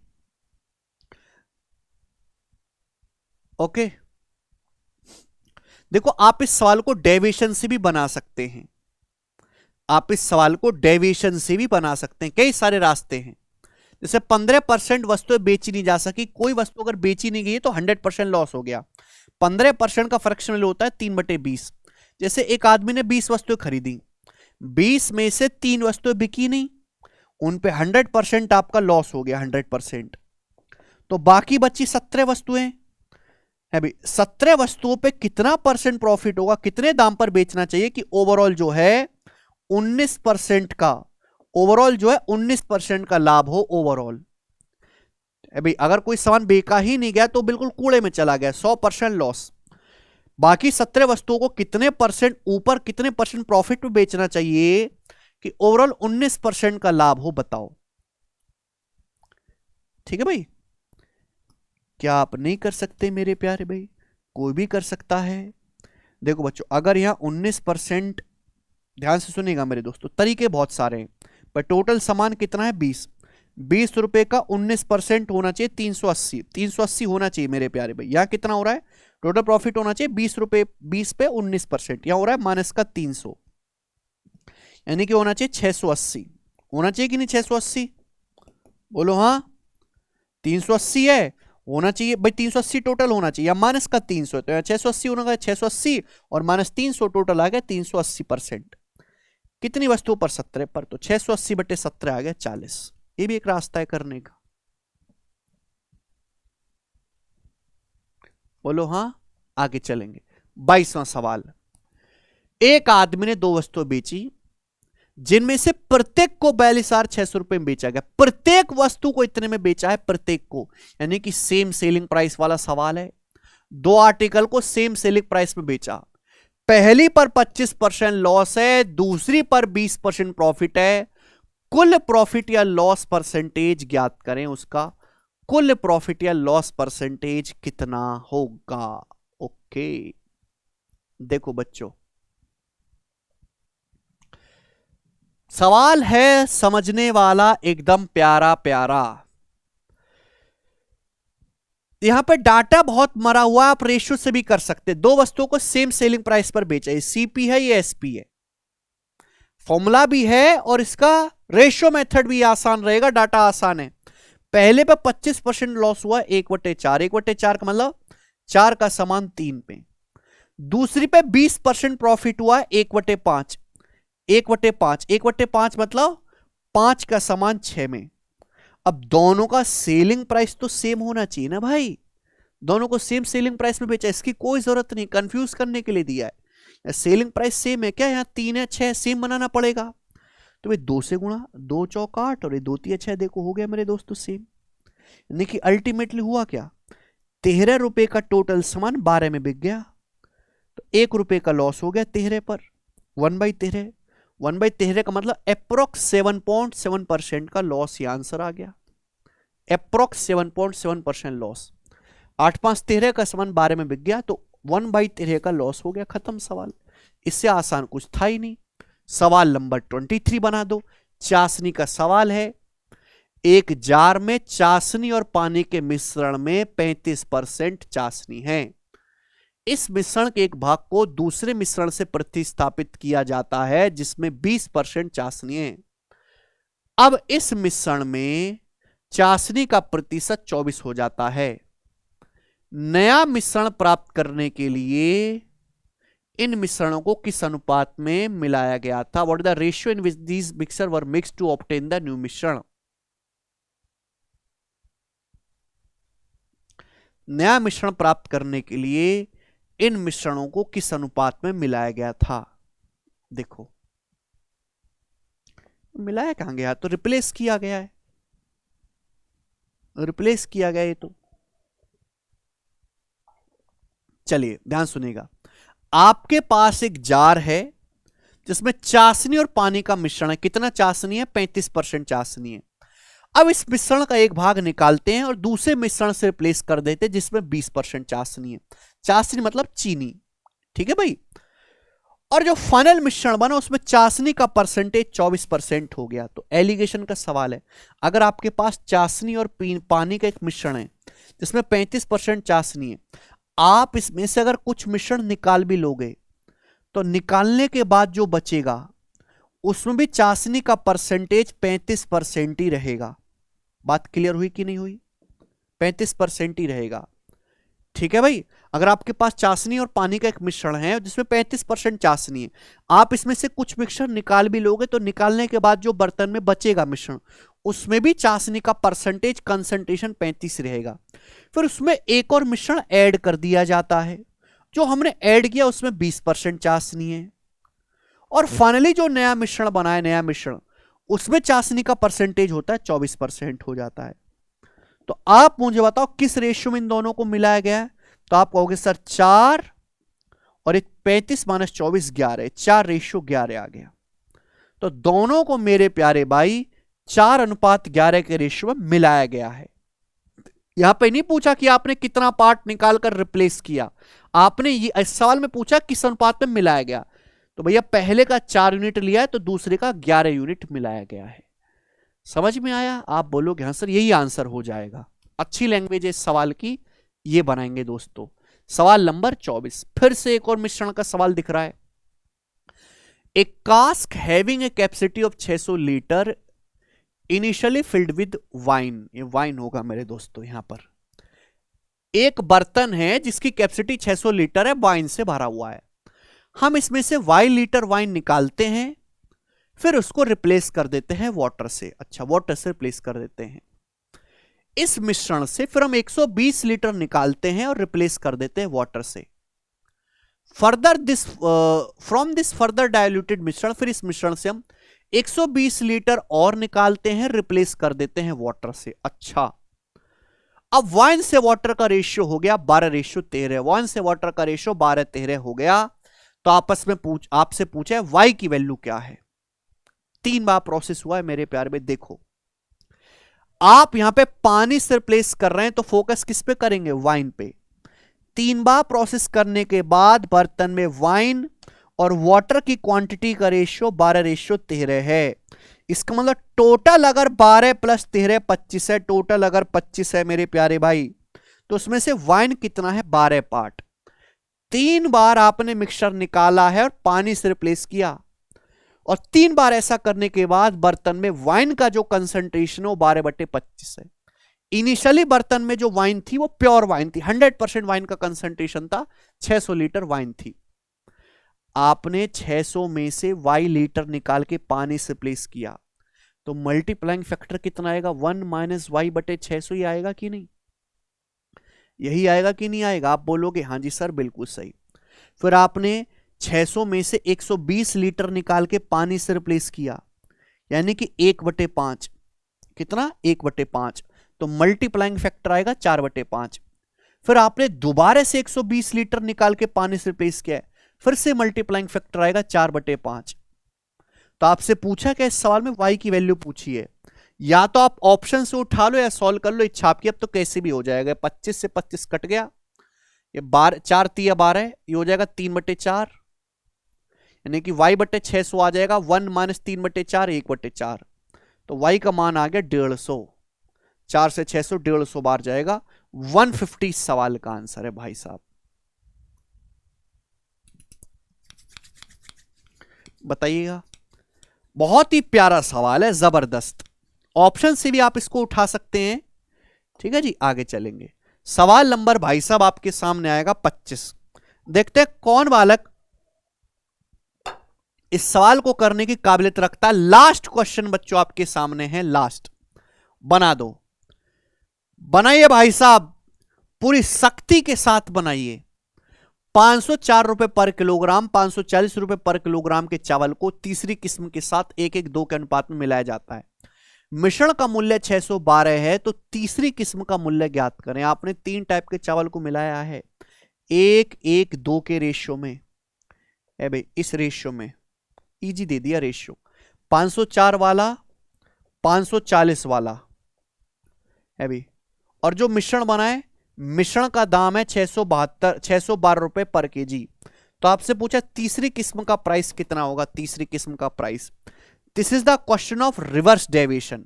ओके, देखो आप इस सवाल को डेविएशन से भी बना सकते हैं। आप इस सवाल को डेविएशन से भी बना सकते हैं, कई सारे रास्ते हैं। जैसे 15% वस्तुएं बेची नहीं जा सकी, कोई वस्तु अगर बेची नहीं गई तो 100% लॉस हो गया। 15% का फ्रैक्शनल होता है 3/20। जैसे एक आदमी ने 20 वस्तुएं खरीदी, 20 में से 3 वस्तुएं बिकी नहीं, उन पे 100% आपका लॉस हो गया, 100%। तो बाकी बची 17 वस्तुएं है भाई। 17 वस्तुओं पे कितना परसेंट प्रॉफिट होगा, कितने दाम पर बेचना चाहिए कि ओवरऑल जो है 19% का, ओवरऑल जो है 19% का लाभ हो ओवरऑल। भाई अगर कोई सामान बेचा ही नहीं गया तो बिल्कुल कूड़े में चला गया, 100% लॉस। बाकी 17 वस्तुओं को कितने परसेंट ऊपर, कितने परसेंट प्रॉफिट में बेचना चाहिए कि ओवरऑल 19% का लाभ हो, बताओ। ठीक है भाई, क्या आप नहीं कर सकते मेरे प्यारे भाई? कोई भी कर सकता है। देखो बच्चों, अगर यहां 19%, ध्यान से सुनिएगा मेरे दोस्तों, तरीके बहुत सारे हैं, पर टोटल सामान कितना है 20 रुपए का 19% होना चाहिए 380, 380 होना चाहिए मेरे प्यारे भाई। यहां कितना हो रहा है टोटल प्रॉफिट होना चाहिए 20 रुपए, 20 पे 19%, यहां हो रहा है माइनस का 300, यानी कि होना चाहिए 680। होना चाहिए कि नहीं 680? बोलो हाँ, 380 है, होना चाहिए भाई 380 टोटल होना चाहिए, या माइनस का 300, तो 680 होना, 680 और माइनस 300 टोटल आ गया 380%। कितनी वस्तुओं पर? 17 पर, तो 680/17 आ गया 40। ये भी एक रास्ता है करने का। बोलो हाँ, आगे चलेंगे। 22वां सवाल। एक आदमी ने 2 वस्तुएं बेची जिनमें से प्रत्येक को 42,600 रुपए में बेचा गया। प्रत्येक वस्तु को इतने में बेचा है, प्रत्येक को, यानी कि सेम सेलिंग प्राइस वाला सवाल है। 2 आर्टिकल को सेम सेलिंग प्राइस में बेचा, पहली पर 25% लॉस है, दूसरी पर 20% प्रॉफिट है। कुल प्रॉफिट या लॉस परसेंटेज ज्ञात करें उसका। कुल प्रॉफिट या लॉस परसेंटेज कितना होगा? ओके, देखो बच्चों, सवाल है समझने वाला, एकदम प्यारा प्यारा। यहां पर डाटा बहुत मरा हुआ, आप रेशियो से भी कर सकते हैं। 2 वस्तुओं को सेम सेलिंग प्राइस पर बेचा, ये सीपी है, ये एसपी है। फॉर्मूला भी है और इसका रेशियो मेथड भी आसान रहेगा, डाटा आसान है। पहले पे 25% लॉस हुआ, 1/4, 1/4 का मतलब 4 का समान 3 पे। दूसरी पे 20% प्रॉफिट हुआ, 1/5, 1/5, 1/5 मतलब 5 का समान 6 में। अब दोनों का सेलिंग प्राइस तो सेम होना चाहिए ना भाई, दोनों को सेम सेलिंग प्राइस में बेचा, इसकी कोई जरूरत नहीं, कंफ्यूज करने के लिए दिया है। सेलिंग प्राइस सेम है क्या? यहां 3 है 6, सेम बनाना पड़ेगा। तो भाई 2 से गुणा, 2 चौक 8 और ये 2 3 6, देखो हो गया मेरे दोस्तों सेम। यानी कि अल्टीमेटली हुआ क्या, 13 रुपए का टोटल सामान 12 में बिक गया, तो 1 रुपए का लॉस हो गया 13 पर। 1/13, 1/13 का मतलब अप्रोक्स 7.7% का लॉस, ये आंसर आ गया। Approx 7.7% loss. 8 5 13 का सामान 12 में बिक गया, तो 1/13 का लॉस हो गया, खत्म सवाल। इससे आसान कुछ था ही नहीं। सवाल नंबर 23 बना दो। चाशनी का सवाल है। एक जार में चाशनी और पानी के मिश्रण में 35% चाशनी है। इस मिश्रण के एक भाग को दूसरे मिश्रण से प्रतिस्थापित किया जाता है जिसमें 20% चाशनी है। अब इस मिश्रण में चाशनी का प्रतिशत 24 हो जाता है। नया मिश्रण प्राप्त करने के लिए इन मिश्रणों को किस अनुपात में मिलाया गया था? What is the ratio in which these mixture were mixed to obtain the new मिश्रण? नया मिश्रण प्राप्त करने के लिए इन मिश्रणों को किस अनुपात में मिलाया गया था? देखो, मिलाया कहां गया, तो रिप्लेस किया गया है, रिप्लेस किया गया ये तो। चलिए ध्यान सुनिएगा, आपके पास एक जार है जिसमें चाशनी और पानी का मिश्रण है। कितना चाशनी है? 35% चाशनी है। अब इस मिश्रण का एक भाग निकालते हैं और दूसरे मिश्रण से रिप्लेस कर देते हैं जिसमें 20% चाशनी है। चाशनी मतलब चीनी, ठीक है भाई। और जो फाइनल मिश्रण बना उसमें चाशनी का परसेंटेज 24% हो गया। तो एलिगेशन का सवाल है, अगर आपके पास चाशनी और पानी का एक मिश्रण है जिसमें 35% चाशनी है, आप इसमें से अगर कुछ मिश्रण निकाल भी लोगे तो निकालने के बाद जो बचेगा उसमें भी चाशनी का परसेंटेज 35% ही रहेगा। बात क्लियर हुई कि नहीं हुई? 35% ही रहेगा, ठीक है भाई। अगर आपके पास चाशनी और पानी का एक मिश्रण है जिसमें 35% चाशनी है, आप इसमें से कुछ मिश्रण निकाल भी लोगे तो निकालने के बाद जो बर्तन में बचेगा मिश्रण उसमें भी चाशनी का परसेंटेज कंसंट्रेशन 35 रहेगा। फिर उसमें एक और मिश्रण ऐड कर दिया जाता है, जो हमने ऐड किया उसमें 20% चाशनी है। और फाइनली जो नया मिश्रण बना है, नया मिश्रण, उसमें चाशनी का परसेंटेज होता है 24% हो जाता है। तो आप मुझे बताओ किस रेशियो में इन दोनों को मिलाया गया है? तो आप कहोगे सर 4 और एक 35 माइनस 24 11, 4:11 आ गया। तो दोनों को मेरे प्यारे भाई 4:11 के रेशियो में मिलाया गया है। यहां पे नहीं पूछा कि आपने कितना पार्ट निकालकर रिप्लेस किया, आपने ये इस सवाल में पूछा किस अनुपात में मिलाया गया। तो भैया पहले का 4 यूनिट लिया है तो दूसरे का 11 यूनिट मिलाया गया है। समझ में आया? आप बोलोगे हाँ सर यही आंसर हो जाएगा। अच्छी लैंग्वेज है इस सवाल की, ये बनाएंगे दोस्तों। सवाल नंबर 24, फिर से एक और मिश्रण का सवाल दिख रहा है। A cask having a capacity of 600 litre initially filled with wine, ये वाइन होगा मेरे दोस्तों। यहां पर एक बर्तन है जिसकी कैपेसिटी 600 लीटर है, वाइन से भरा हुआ है। हम इसमें से 22 लीटर वाइन निकालते हैं, फिर उसको रिप्लेस कर देते हैं वाटर से। अच्छा, वाटर से रिप्लेस कर देते हैं। इस मिश्रण से फिर हम 120 लीटर निकालते हैं और रिप्लेस कर देते हैं वाटर से। Further this from this further diluted मिश्रण, फिर इस मिश्रण से हम 120 लीटर और निकालते हैं, रिप्लेस कर देते हैं वाटर से। अच्छा, अब वाइन से वाटर का रेशियो हो गया 12:13। वाइन से वाटर का रेशियो 12:13 हो गया। तो आपस में आपसे पूछा है वाई की वैल्यू क्या है। 3 बार प्रोसेस हुआ है मेरे प्यार में। देखो, आप यहां पे पानी से रिप्लेस कर रहे हैं तो फोकस किस पे करेंगे? वाइन पे। 3 बार प्रोसेस करने के बाद बर्तन में वाइन और वाटर की क्वांटिटी का रेशियो 12:13 है। इसका मतलब टोटल अगर 12 + 13 25 है, टोटल अगर 25 है मेरे प्यारे भाई, तो उसमें से वाइन कितना है? 12 पार्ट। 3 बार आपने मिक्सचर निकाला है और पानी से रिप्लेस किया, और 3 बार ऐसा करने के बाद बर्तन में वाइन का जो कंसंट्रेशन है वो 12/25 है। इनिशियली बर्तन में जो वाइन थी वो प्योर वाइन थी, 100% वाइन का कंसंट्रेशन था, 600 लीटर वाइन थी। आपने 600 में से y लीटर निकाल के पानी से रिप्लेस किया, तो मल्टीप्लाइंग फैक्टर कितना आएगा? 1 - y/600 ही आएगा कि नहीं? यही आएगा कि नहीं आएगा? आप बोलोगे हाँ जी सर बिल्कुल सही। फिर आपने 600 में से 120 लीटर निकाल के पानी से रिप्लेस किया, यानी कि 1/5। कितना? 1/5। तो मल्टीप्लाइंग फैक्टर आएगा 4/5। फिर आपने दोबारा से 120 लीटर निकाल के पानी से रिप्लेस किया, फिर से मल्टीप्लाइंग फैक्टर आएगा 4/5। तो आपसे पूछा क्या इस सवाल में? y की वैल्यू पूछी है। या तो आप ऑप्शन से उठा लो या सॉल्व कर लो, इच्छा आपकी। अब तो कैसे भी हो जाएगा, 25 से 25 कट गया, ये 4 × 12, ये हो जाएगा 3/4, यानी कि y/600 आ जाएगा। 1 - 3/4 1/4। तो y का मान आ गया 150। 4 से 600 150 बार जाएगा। 150 सवाल का आंसर है भाई साहब। बताइएगा, बहुत ही प्यारा सवाल है, जबरदस्त। ऑप्शन से भी आप इसको उठा सकते हैं। ठीक है जी, आगे चलेंगे। सवाल नंबर भाई साहब आपके सामने आएगा 25। देखते हैं कौन बालक इस सवाल को करने की काबिलियत रखता है। लास्ट क्वेश्चन बच्चों आपके सामने है, लास्ट। बना दो, बनाइए भाई साहब, पूरी सख्ती के साथ बनाइए। 504 रुपए पर किलोग्राम, 540 रुपए पर किलोग्राम के चावल को तीसरी किस्म के साथ 1:2 के अनुपात में मिलाया जाता है। मिश्रण का मूल्य 612 है, तो तीसरी किस्म का मूल्य ज्ञात करें। आपने 3 टाइप के चावल को मिलाया है 1:1:2 के रेशियो में, है भाई, इस रेशियो में इजी दे दिया रेशियो, 504 वाला 540 वाला है भाई। और जो मिश्रण बनाए, मिश्रण का दाम है 612 रुपए पर केजी। तो आपसे पूछा तीसरी किस्म का प्राइस कितना होगा, तीसरी किस्म का price. This is the question of reverse deviation.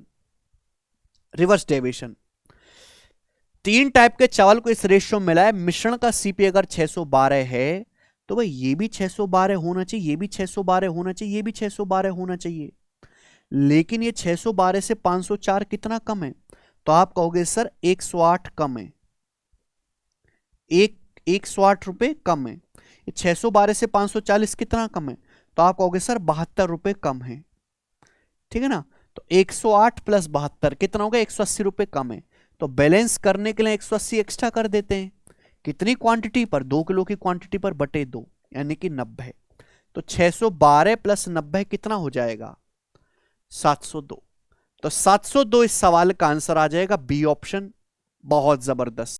Reverse deviation, 3 type के चावल को इस रेशियो में मिला है, मिश्रण का सीपी अगर 612 है तो भाई ये भी 612 होना चाहिए, ये भी 612 होना चाहिए, ये भी 612 होना चाहिए। लेकिन ये 612 से 504 कितना कम है, तो आप कहोगे सर 108 कम है, 108 रुपए कम है। 612 से 540 कितना कम है, तो आप कहोगे सर 72 रुपए कम है, ठीक है ना। तो 108 प्लस 72 कितना होगा, 180 रुपए कम है। तो बैलेंस करने के लिए 180 एक्स्ट्रा कर देते हैं, कितनी क्वांटिटी पर, 2 किलो की क्वांटिटी पर बटे 2 यानी कि 90। तो 612 प्लस 90 कितना हो जाएगा, 702। तो 702 इस सवाल का आंसर आ जाएगा, बी ऑप्शन। बहुत जबरदस्त।